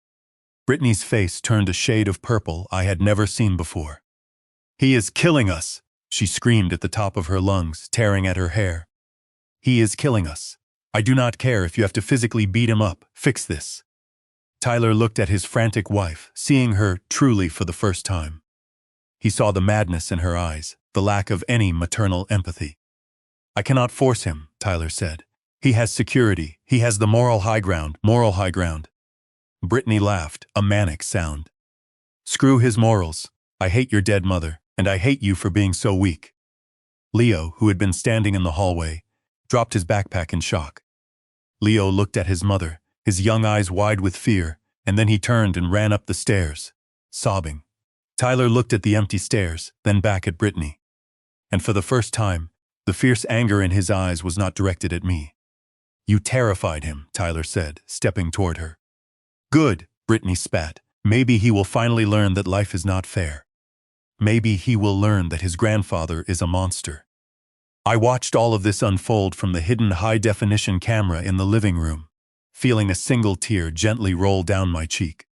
Brittany's face turned a shade of purple I had never seen before. He is killing us, she screamed at the top of her lungs, tearing at her hair. He is killing us. I do not care if you have to physically beat him up. Fix this. Tyler looked at his frantic wife, seeing her truly for the first time. He saw the madness in her eyes, the lack of any maternal empathy. I cannot force him, Tyler said. He has security. He has the moral high ground. Brittany laughed, a manic sound. Screw his morals. I hate your dead mother, and I hate you for being so weak. Leo, who had been standing in the hallway, dropped his backpack in shock. Leo looked at his mother, his young eyes wide with fear, and then he turned and ran up the stairs, sobbing. Tyler looked at the empty stairs, then back at Brittany. And for the first time, the fierce anger in his eyes was not directed at me. You terrified him, Tyler said, stepping toward her. Good, Brittany spat. Maybe he will finally learn that life is not fair. Maybe he will learn that his grandfather is a monster. I watched all of this unfold from the hidden high-definition camera in the living room, feeling a single tear gently roll down my cheek.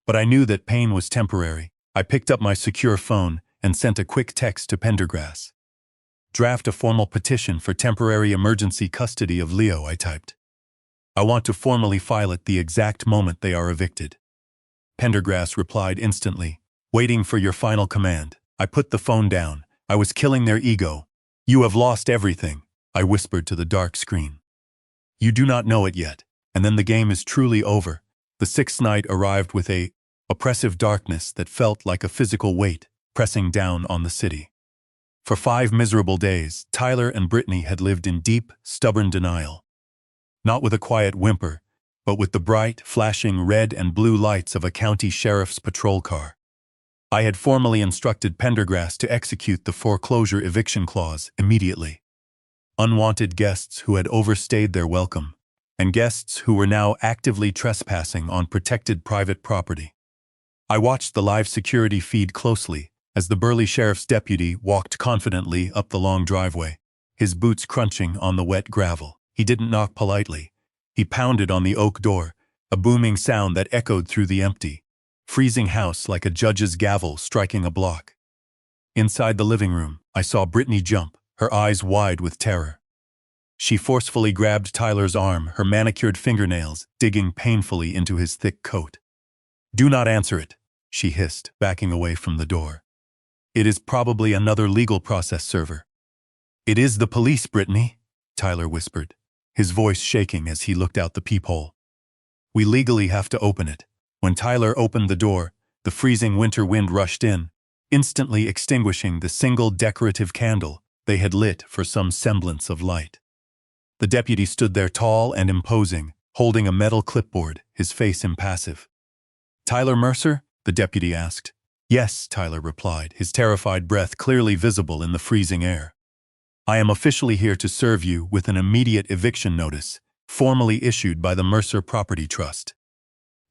But I knew that pain was temporary. I picked up my secure phone and sent a quick text to Pendergrass. Draft a formal petition for temporary emergency custody of Leo, I typed. I want to formally file it the exact moment they are evicted. Pendergrass replied instantly, waiting for your final command. I put the phone down. I was killing their ego. You have lost everything, I whispered to the dark screen. You do not know it yet, and then the game is truly over. The sixth night arrived with a oppressive darkness that felt like a physical weight, pressing down on the city. For 5 miserable days, Tyler and Brittany had lived in deep, stubborn denial. Not with a quiet whimper, but with the bright, flashing red and blue lights of a county sheriff's patrol car. I had formally instructed Pendergrass to execute the foreclosure eviction clause immediately. Unwanted guests who had overstayed their welcome, and guests who were now actively trespassing on protected private property. I watched the live security feed closely as the burly sheriff's deputy walked confidently up the long driveway, his boots crunching on the wet gravel. He didn't knock politely. He pounded on the oak door, a booming sound that echoed through the empty, freezing house like a judge's gavel striking a block. Inside the living room, I saw Brittany jump, her eyes wide with terror. She forcefully grabbed Tyler's arm, her manicured fingernails digging painfully into his thick coat. "Do not answer it," she hissed, backing away from the door. "It is probably another legal process server." "It is the police, Brittany," Tyler whispered, his voice shaking as he looked out the peephole. "We legally have to open it." When Tyler opened the door, the freezing winter wind rushed in, instantly extinguishing the single decorative candle they had lit for some semblance of light. The deputy stood there tall and imposing, holding a metal clipboard, his face impassive. "Tyler Mercer?" the deputy asked. "Yes," Tyler replied, his terrified breath clearly visible in the freezing air. "I am officially here to serve you with an immediate eviction notice, formally issued by the Mercer Property Trust.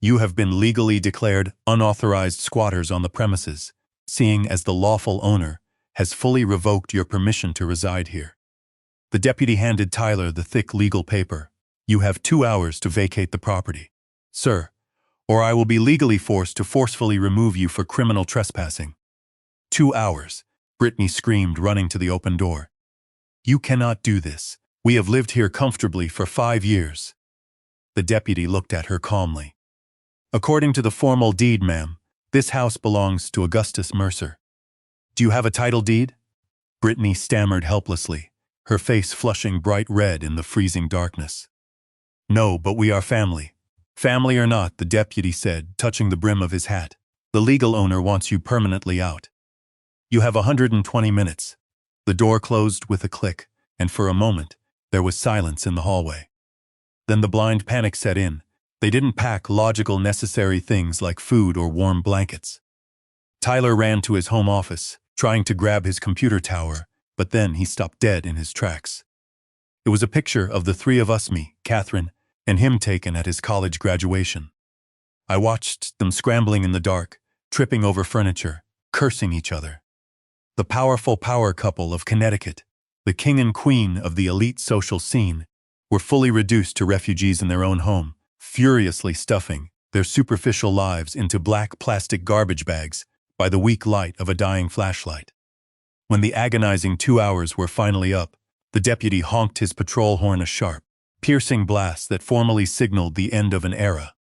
You have been legally declared unauthorized squatters on the premises, seeing as the lawful owner has fully revoked your permission to reside here." The deputy handed Tyler the thick legal paper. "You have 2 hours to vacate the property, sir, or I will be legally forced to forcefully remove you for criminal trespassing." 2 hours, Brittany screamed, running to the open door. "You cannot do this. We have lived here comfortably for 5 years. The deputy looked at her calmly. "According to the formal deed, ma'am, this house belongs to Augustus Mercer." "Do you have a title deed?" Brittany stammered helplessly, her face flushing bright red in the freezing darkness. "No, but we are family." "Family or not," the deputy said, touching the brim of his hat, "the legal owner wants you permanently out. You have 120 minutes. The door closed with a click, and for a moment, there was silence in the hallway. Then the blind panic set in. They didn't pack logical necessary things like food or warm blankets. Tyler ran to his home office, trying to grab his computer tower, but then he stopped dead in his tracks. It was a picture of the three of us, me, Catherine, and him taken at his college graduation. I watched them scrambling in the dark, tripping over furniture, cursing each other. The powerful power couple of Connecticut, the king and queen of the elite social scene, were fully reduced to refugees in their own home, furiously stuffing their superficial lives into black plastic garbage bags by the weak light of a dying flashlight. When the agonizing 2 hours were finally up, the deputy honked his patrol horn a sharp, piercing blast that formally signaled the end of an era.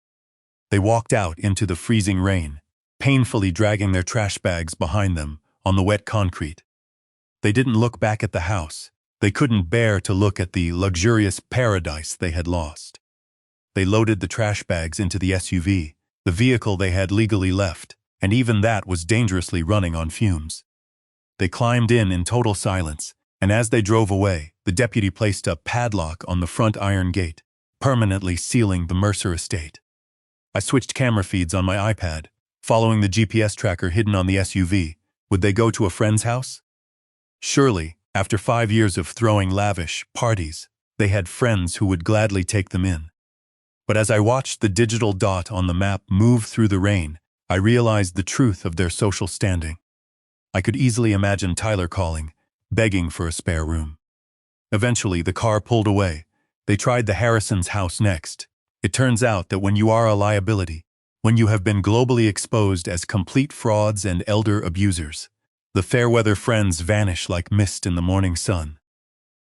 They walked out into the freezing rain, painfully dragging their trash bags behind them on the wet concrete. They didn't look back at the house. They couldn't bear to look at the luxurious paradise they had lost. They loaded the trash bags into the SUV, the vehicle they had legally left, and even that was dangerously running on fumes. They climbed in total silence, and as they drove away, the deputy placed a padlock on the front iron gate, permanently sealing the Mercer estate. I switched camera feeds on my iPad, following the GPS tracker hidden on the SUV. Would they go to a friend's house? Surely, after 5 years of throwing lavish parties, they had friends who would gladly take them in. But as I watched the digital dot on the map move through the rain, I realized the truth of their social standing. I could easily imagine Tyler calling, begging for a spare room. Eventually, the car pulled away. They tried the Harrisons' house next. It turns out that when you are a liability, when you have been globally exposed as complete frauds and elder abusers, the fair-weather friends vanish like mist in the morning sun.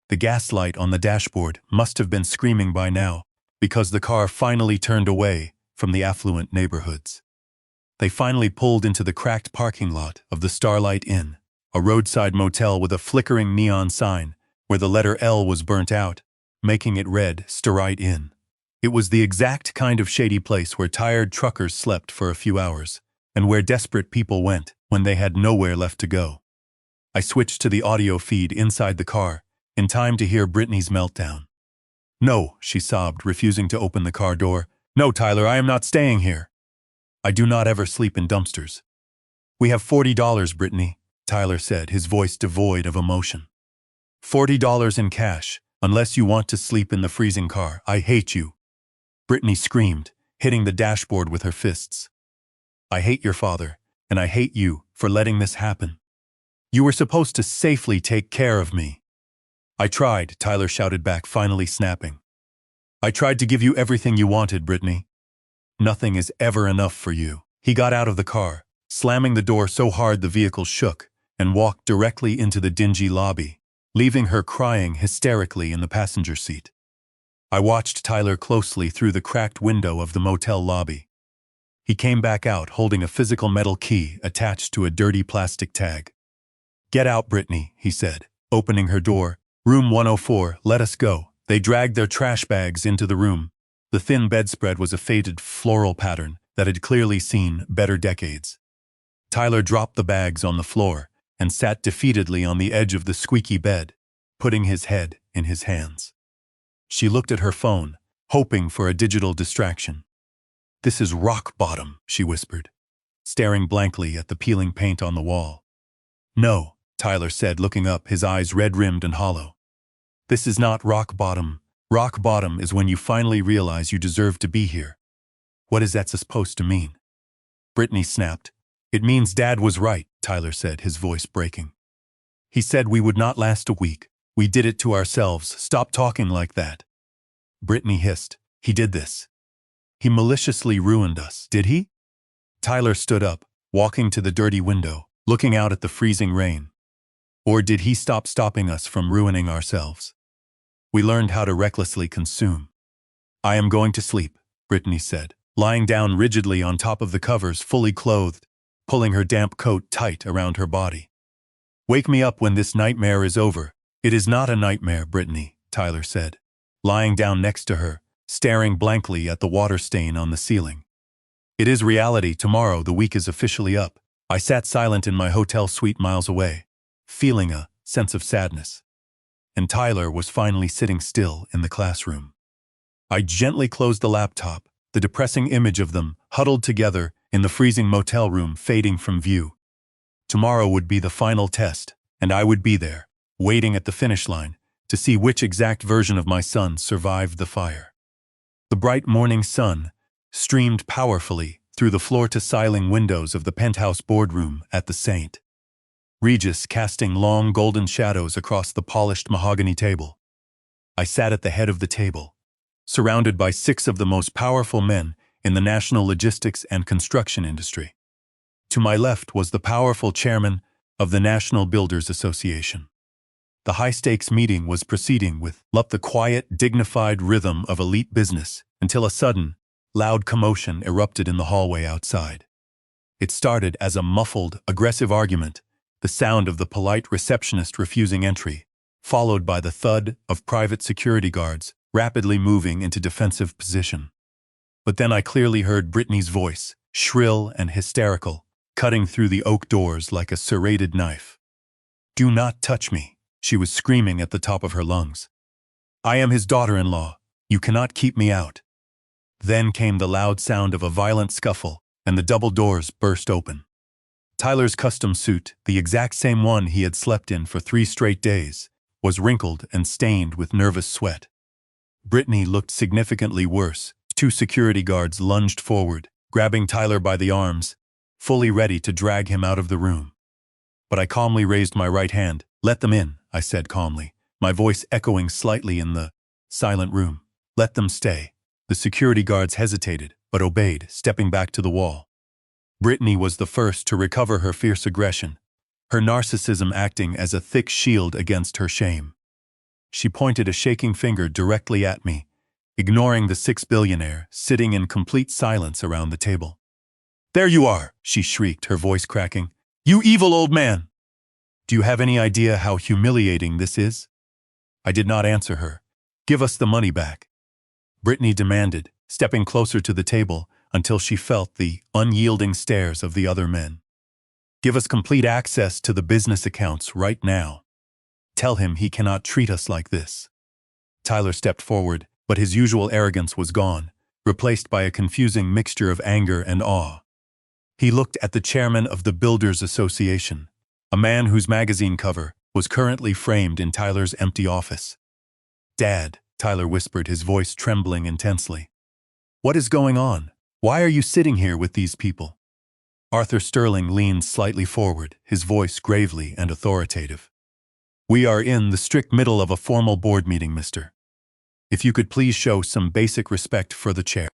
The gaslight on the dashboard must have been screaming by now, because the car finally turned away from the affluent neighborhoods. They finally pulled into the cracked parking lot of the Starlight Inn, a roadside motel with a flickering neon sign where the letter L was burnt out, making it read Starlight Inn. It was the exact kind of shady place where tired truckers slept for a few hours, and where desperate people went when they had nowhere left to go. I switched to the audio feed inside the car, in time to hear Brittany's meltdown. "No," she sobbed, refusing to open the car door. "No, Tyler, I am not staying here. I do not ever sleep in dumpsters." "We have $40, Brittany," Tyler said, his voice devoid of emotion. $40 in cash, unless you want to sleep in the freezing car. I hate you." Brittany screamed, hitting the dashboard with her fists. "I hate your father, and I hate you for letting this happen. You were supposed to safely take care of me." "I tried," Tyler shouted back, finally snapping. "I tried to give you everything you wanted, Brittany. Nothing is ever enough for you." He got out of the car, slamming the door so hard the vehicle shook, and walked directly into the dingy lobby, leaving her crying hysterically in the passenger seat. I watched Tyler closely through the cracked window of the motel lobby. He came back out holding a physical metal key attached to a dirty plastic tag. "Get out, Brittany," he said, opening her door. "Room 104, let us go." They dragged their trash bags into the room. The thin bedspread was a faded floral pattern that had clearly seen better decades. Tyler dropped the bags on the floor and sat defeatedly on the edge of the squeaky bed, putting his head in his hands. She looked at her phone, hoping for a digital distraction. "This is rock bottom," she whispered, staring blankly at the peeling paint on the wall. "No," Tyler said, looking up, his eyes red-rimmed and hollow. "This is not rock bottom. Rock bottom is when you finally realize you deserve to be here." "What is that supposed to mean?" Brittany snapped. "It means Dad was right," Tyler said, his voice breaking. "He said we would not last a week. We did it to ourselves. Stop talking like that." Brittany hissed. "He did this. He maliciously ruined us, did he?" Tyler stood up, walking to the dirty window, looking out at the freezing rain. "Or did he stop stopping us from ruining ourselves? We learned how to recklessly consume." "I am going to sleep," Brittany said, lying down rigidly on top of the covers, fully clothed, pulling her damp coat tight around her body. "Wake me up when this nightmare is over." "It is not a nightmare, Brittany," Tyler said, lying down next to her, staring blankly at the water stain on the ceiling. "It is reality. Tomorrow the week is officially up." I sat silent in my hotel suite miles away, feeling a sense of sadness. And Tyler was finally sitting still in the classroom. I gently closed the laptop, the depressing image of them huddled together in the freezing motel room fading from view. Tomorrow would be the final test, and I would be there, waiting at the finish line, to see which exact version of my son survived the fire. The bright morning sun streamed powerfully through the floor-to-ceiling windows of the penthouse boardroom at the St. Regis, casting long golden shadows across the polished mahogany table. I sat at the head of the table, surrounded by 6 of the most powerful men in the national logistics and construction industry. To my left was the powerful chairman of the National Builders Association. The high-stakes meeting was proceeding with the quiet, dignified rhythm of elite business until a sudden, loud commotion erupted in the hallway outside. It started as a muffled, aggressive argument, the sound of the polite receptionist refusing entry, followed by the thud of private security guards rapidly moving into defensive position. But then I clearly heard Brittany's voice, shrill and hysterical, cutting through the oak doors like a serrated knife. "Do not touch me," she was screaming at the top of her lungs. "I am his daughter-in-law. You cannot keep me out." Then came the loud sound of a violent scuffle, and the double doors burst open. Tyler's custom suit, the exact same one he had slept in for 3 straight days, was wrinkled and stained with nervous sweat. Brittany looked significantly worse. 2 security guards lunged forward, grabbing Tyler by the arms, fully ready to drag him out of the room. But I calmly raised my right hand. "Let them in," I said calmly, my voice echoing slightly in the silent room. "Let them stay." The security guards hesitated, but obeyed, stepping back to the wall. Brittany was the first to recover her fierce aggression, her narcissism acting as a thick shield against her shame. She pointed a shaking finger directly at me, ignoring the 6-billionaire sitting in complete silence around the table. "There you are," she shrieked, her voice cracking. "You evil old man! Do you have any idea how humiliating this is?" I did not answer her. "Give us the money back," Brittany demanded, stepping closer to the table until she felt the unyielding stares of the other men. Give us complete access to the business accounts right now. Tell him he cannot treat us like this. Tyler stepped forward, but his usual arrogance was gone, replaced by a confusing mixture of anger and awe. He looked at the chairman of the Builders Association, a man whose magazine cover was currently framed in Tyler's empty office. "Dad," Tyler whispered, his voice trembling intensely. "What is going on? Why are you sitting here with these people?" Arthur Sterling leaned slightly forward, his voice gravely and authoritative. "We are in the strict middle of a formal board meeting, mister. If you could please show some basic respect for the chair."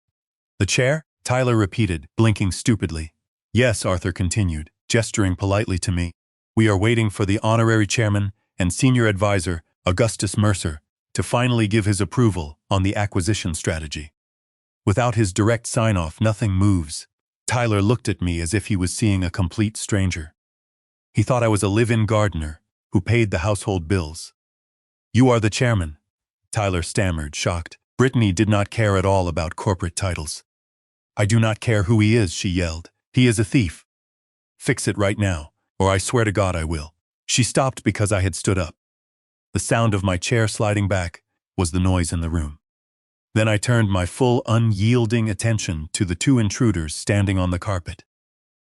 "The chair?" Tyler repeated, blinking stupidly. "Yes," Arthur continued, gesturing politely to me. "We are waiting for the honorary chairman and senior advisor, Augustus Mercer, to finally give his approval on the acquisition strategy. Without his direct sign-off, nothing moves." Tyler looked at me as if he was seeing a complete stranger. He thought I was a live-in gardener who paid the household bills. "You are the chairman," Tyler stammered, shocked. Brittany did not care at all about corporate titles. "I do not care who he is," she yelled. "He is a thief. Fix it right now, or I swear to God I will." She stopped because I had stood up. The sound of my chair sliding back was the noise in the room. Then I turned my full, unyielding attention to the two intruders standing on the carpet.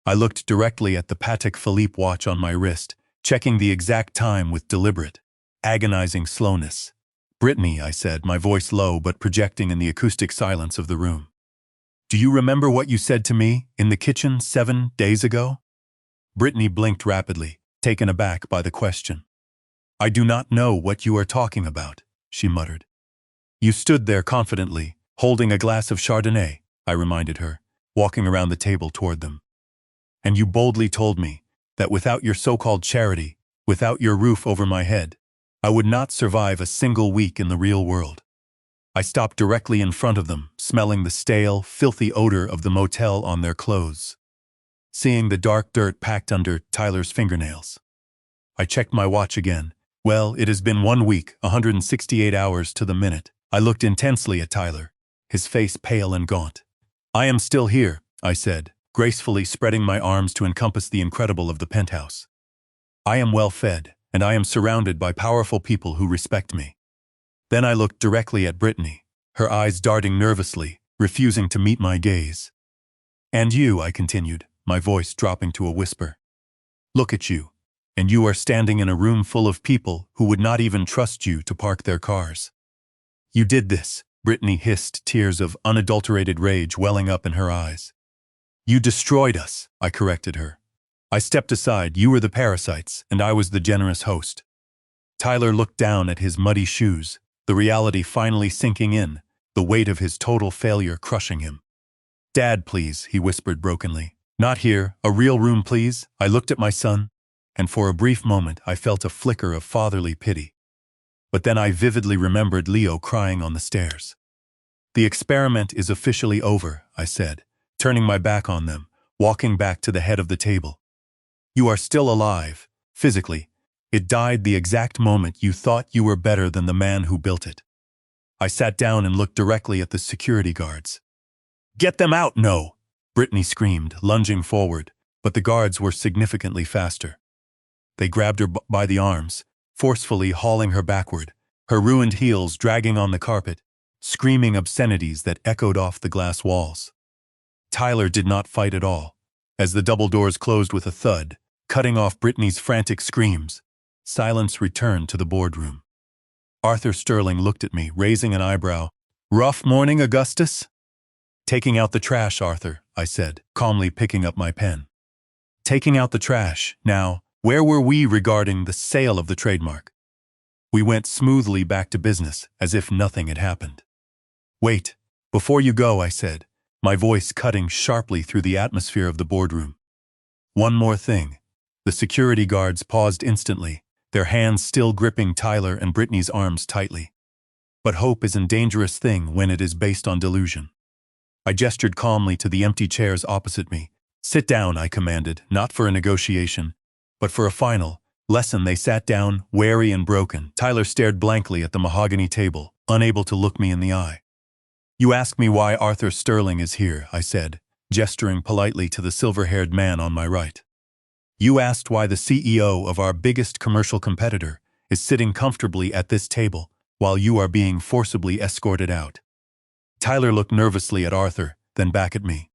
I looked directly at the Patek Philippe watch on my wrist, checking the exact time with deliberate, agonizing slowness. "Brittany," I said, my voice low but projecting in the acoustic silence of the room. "Do you remember what you said to me in the kitchen 7 days ago?" Brittany blinked rapidly, taken aback by the question. "I do not know what you are talking about," she muttered. "You stood there confidently, holding a glass of Chardonnay," I reminded her, walking around the table toward them. "And you boldly told me that without your so-called charity, without your roof over my head, I would not survive a single week in the real world." I stopped directly in front of them, smelling the stale, filthy odor of the motel on their clothes, seeing the dark dirt packed under Tyler's fingernails. I checked my watch again. Well, it has been 1 week, 168 hours to the minute. I looked intensely at Tyler, his face pale and gaunt. "I am still here," I said, gracefully spreading my arms to encompass the incredible of the penthouse. "I am well fed, and I am surrounded by powerful people who respect me." Then I looked directly at Brittany, her eyes darting nervously, refusing to meet my gaze. "And you," I continued, my voice dropping to a whisper. "Look at you, and you are standing in a room full of people who would not even trust you to park their cars. You did this," Brittany hissed, tears of unadulterated rage welling up in her eyes. "You destroyed us," I corrected her. I stepped aside. "You were the parasites, and I was the generous host." Tyler looked down at his muddy shoes, the reality finally sinking in, the weight of his total failure crushing him. "Dad, please," he whispered brokenly. "Not here. A real room, please." I looked at my son, and for a brief moment I felt a flicker of fatherly pity. But then I vividly remembered Leo crying on the stairs. "The experiment is officially over," I said, turning my back on them, walking back to the head of the table. "You are still alive, physically. It died the exact moment you thought you were better than the man who built it." I sat down and looked directly at the security guards. "Get them out, no!" Brittany screamed, lunging forward, but the guards were significantly faster. They grabbed her by the arms, forcefully hauling her backward, her ruined heels dragging on the carpet, screaming obscenities that echoed off the glass walls. Tyler did not fight at all. As the double doors closed with a thud, cutting off Brittany's frantic screams, silence returned to the boardroom. Arthur Sterling looked at me, raising an eyebrow. "Rough morning, Augustus?" "Taking out the trash, Arthur," I said, calmly picking up my pen. "Taking out the trash. Now, where were we regarding the sale of the trademark?" We went smoothly back to business, as if nothing had happened. "Wait, before you go," I said, my voice cutting sharply through the atmosphere of the boardroom. "One more thing." The security guards paused instantly, their hands still gripping Tyler and Brittany's arms tightly. "But hope is a dangerous thing when it is based on delusion." I gestured calmly to the empty chairs opposite me. "Sit down," I commanded, not for a negotiation, but for a final lesson. They sat down, wary and broken. Tyler stared blankly at the mahogany table, unable to look me in the eye. "You ask me why Arthur Sterling is here," I said, gesturing politely to the silver-haired man on my right. You asked why the CEO of our biggest commercial competitor is sitting comfortably at this table while you are being forcibly escorted out. Tyler looked nervously at Arthur, then back at me.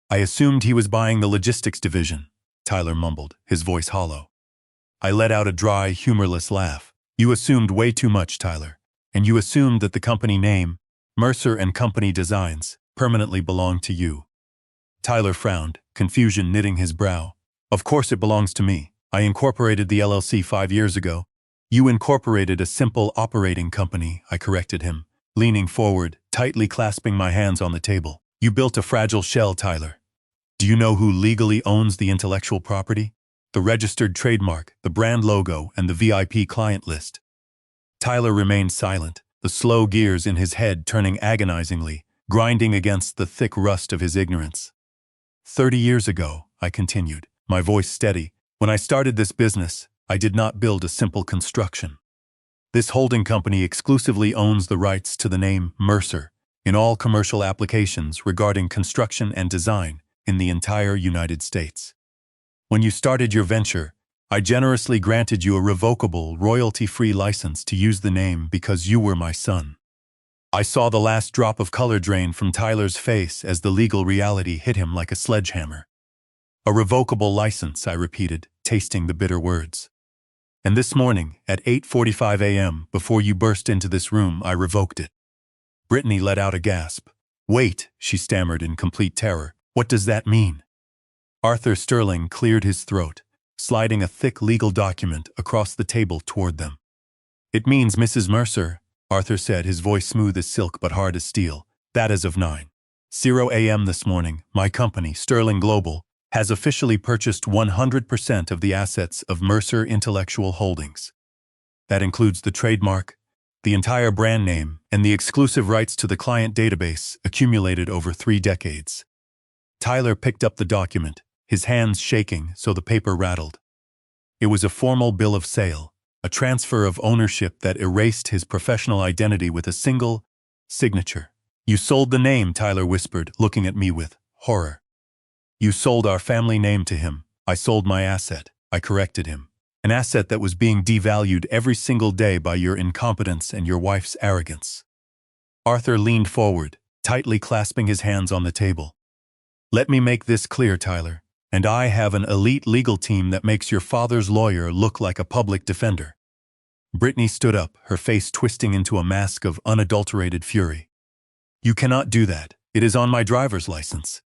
I assumed he was buying the logistics division, Tyler mumbled, his voice hollow. I let out a dry, humorless laugh. You assumed way too much, Tyler. And you assumed that the company name, Mercer and Company Designs, permanently belonged to you. Tyler frowned, confusion knitting his brow. Of course it belongs to me. I incorporated the LLC 5 years ago. You incorporated a simple operating company, I corrected him, leaning forward, tightly clasping my hands on the table. You built a fragile shell, Tyler. Do you know who legally owns the intellectual property? The registered trademark, the brand logo, and the VIP client list. Tyler remained silent, the slow gears in his head turning agonizingly, grinding against the thick rust of his ignorance. 30 years ago, I continued, my voice steady, when I started this business, I did not build a simple construction. This holding company exclusively owns the rights to the name Mercer in all commercial applications regarding construction and design in the entire United States. When you started your venture, I generously granted you a revocable, royalty-free license to use the name because you were my son. I saw the last drop of color drain from Tyler's face as the legal reality hit him like a sledgehammer. A revocable license, I repeated, tasting the bitter words. And this morning, at 8:45 a.m., before you burst into this room, I revoked it. Brittany let out a gasp. Wait, she stammered in complete terror. What does that mean? Arthur Sterling cleared his throat, sliding a thick legal document across the table toward them. It means, Mrs. Mercer, Arthur said, his voice smooth as silk but hard as steel, that as of 9:00 a.m. this morning, my company, Sterling Global, has officially purchased 100% of the assets of Mercer Intellectual Holdings. That includes the trademark, the entire brand name, and the exclusive rights to the client database accumulated over 3 decades. Tyler picked up the document, his hands shaking so the paper rattled. It was a formal bill of sale, a transfer of ownership that erased his professional identity with a single signature. You sold the name, Tyler whispered, looking at me with horror. You sold our family name to him. I sold my asset, I corrected him. An asset that was being devalued every single day by your incompetence and your wife's arrogance. Arthur leaned forward, tightly clasping his hands on the table. Let me make this clear, Tyler. And I have an elite legal team that makes your father's lawyer look like a public defender. Brittany stood up, her face twisting into a mask of unadulterated fury. You cannot do that. It is on my driver's license.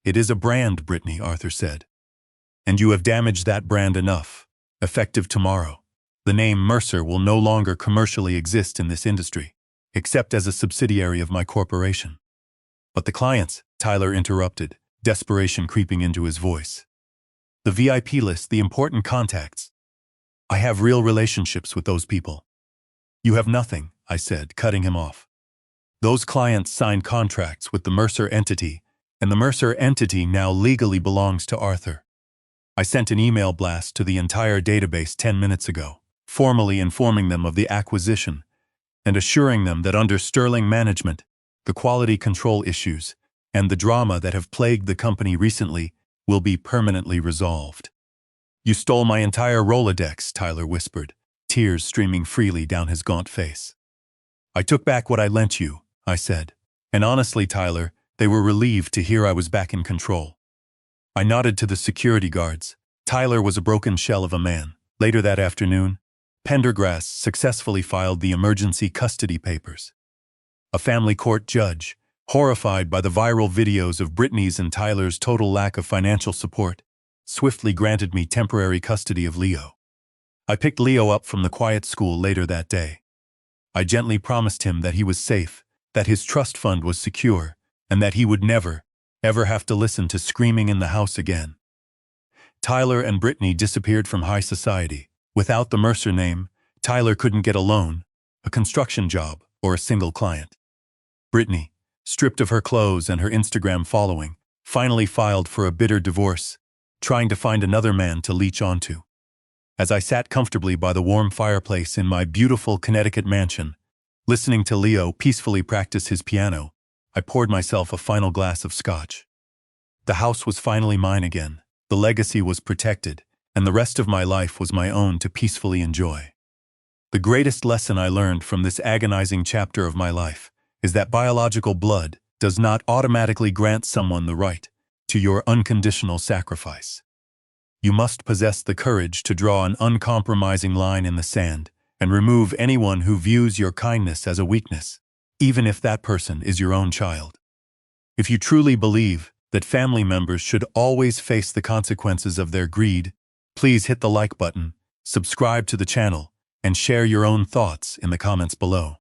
It is a brand, Brittany, Arthur said. And you have damaged that brand enough. Effective tomorrow, the name Mercer will no longer commercially exist in this industry, except as a subsidiary of my corporation. But the clients, Tyler interrupted, desperation creeping into his voice. The VIP list, the important contacts. I have real relationships with those people. You have nothing, I said, cutting him off. Those clients signed contracts with the Mercer entity, and the Mercer entity now legally belongs to Arthur. I sent an email blast to the entire database 10 minutes ago, formally informing them of the acquisition and assuring them that under Sterling management, the quality control issues and the drama that have plagued the company recently will be permanently resolved. You stole my entire Rolodex, Tyler whispered, tears streaming freely down his gaunt face. I took back what I lent you, I said, and honestly, Tyler, they were relieved to hear I was back in control. I nodded to the security guards. Tyler was a broken shell of a man. Later that afternoon, Pendergrass successfully filed the emergency custody papers. A family court judge, horrified by the viral videos of Brittany's and Tyler's total lack of financial support, swiftly granted me temporary custody of Leo. I picked Leo up from the quiet school later that day. I gently promised him that he was safe, that his trust fund was secure, and that he would never, ever have to listen to screaming in the house again. Tyler and Brittany disappeared from high society. Without the Mercer name, Tyler couldn't get a loan, a construction job, or a single client. Brittany, stripped of her clothes and her Instagram following, finally filed for a bitter divorce, trying to find another man to leech onto. As I sat comfortably by the warm fireplace in my beautiful Connecticut mansion, listening to Leo peacefully practice his piano, I poured myself a final glass of scotch. The house was finally mine again, the legacy was protected, and the rest of my life was my own to peacefully enjoy. The greatest lesson I learned from this agonizing chapter of my life is that biological blood does not automatically grant someone the right to your unconditional sacrifice. You must possess the courage to draw an uncompromising line in the sand and remove anyone who views your kindness as a weakness, even if that person is your own child. If you truly believe that family members should always face the consequences of their greed, please hit the like button, subscribe to the channel, and share your own thoughts in the comments below.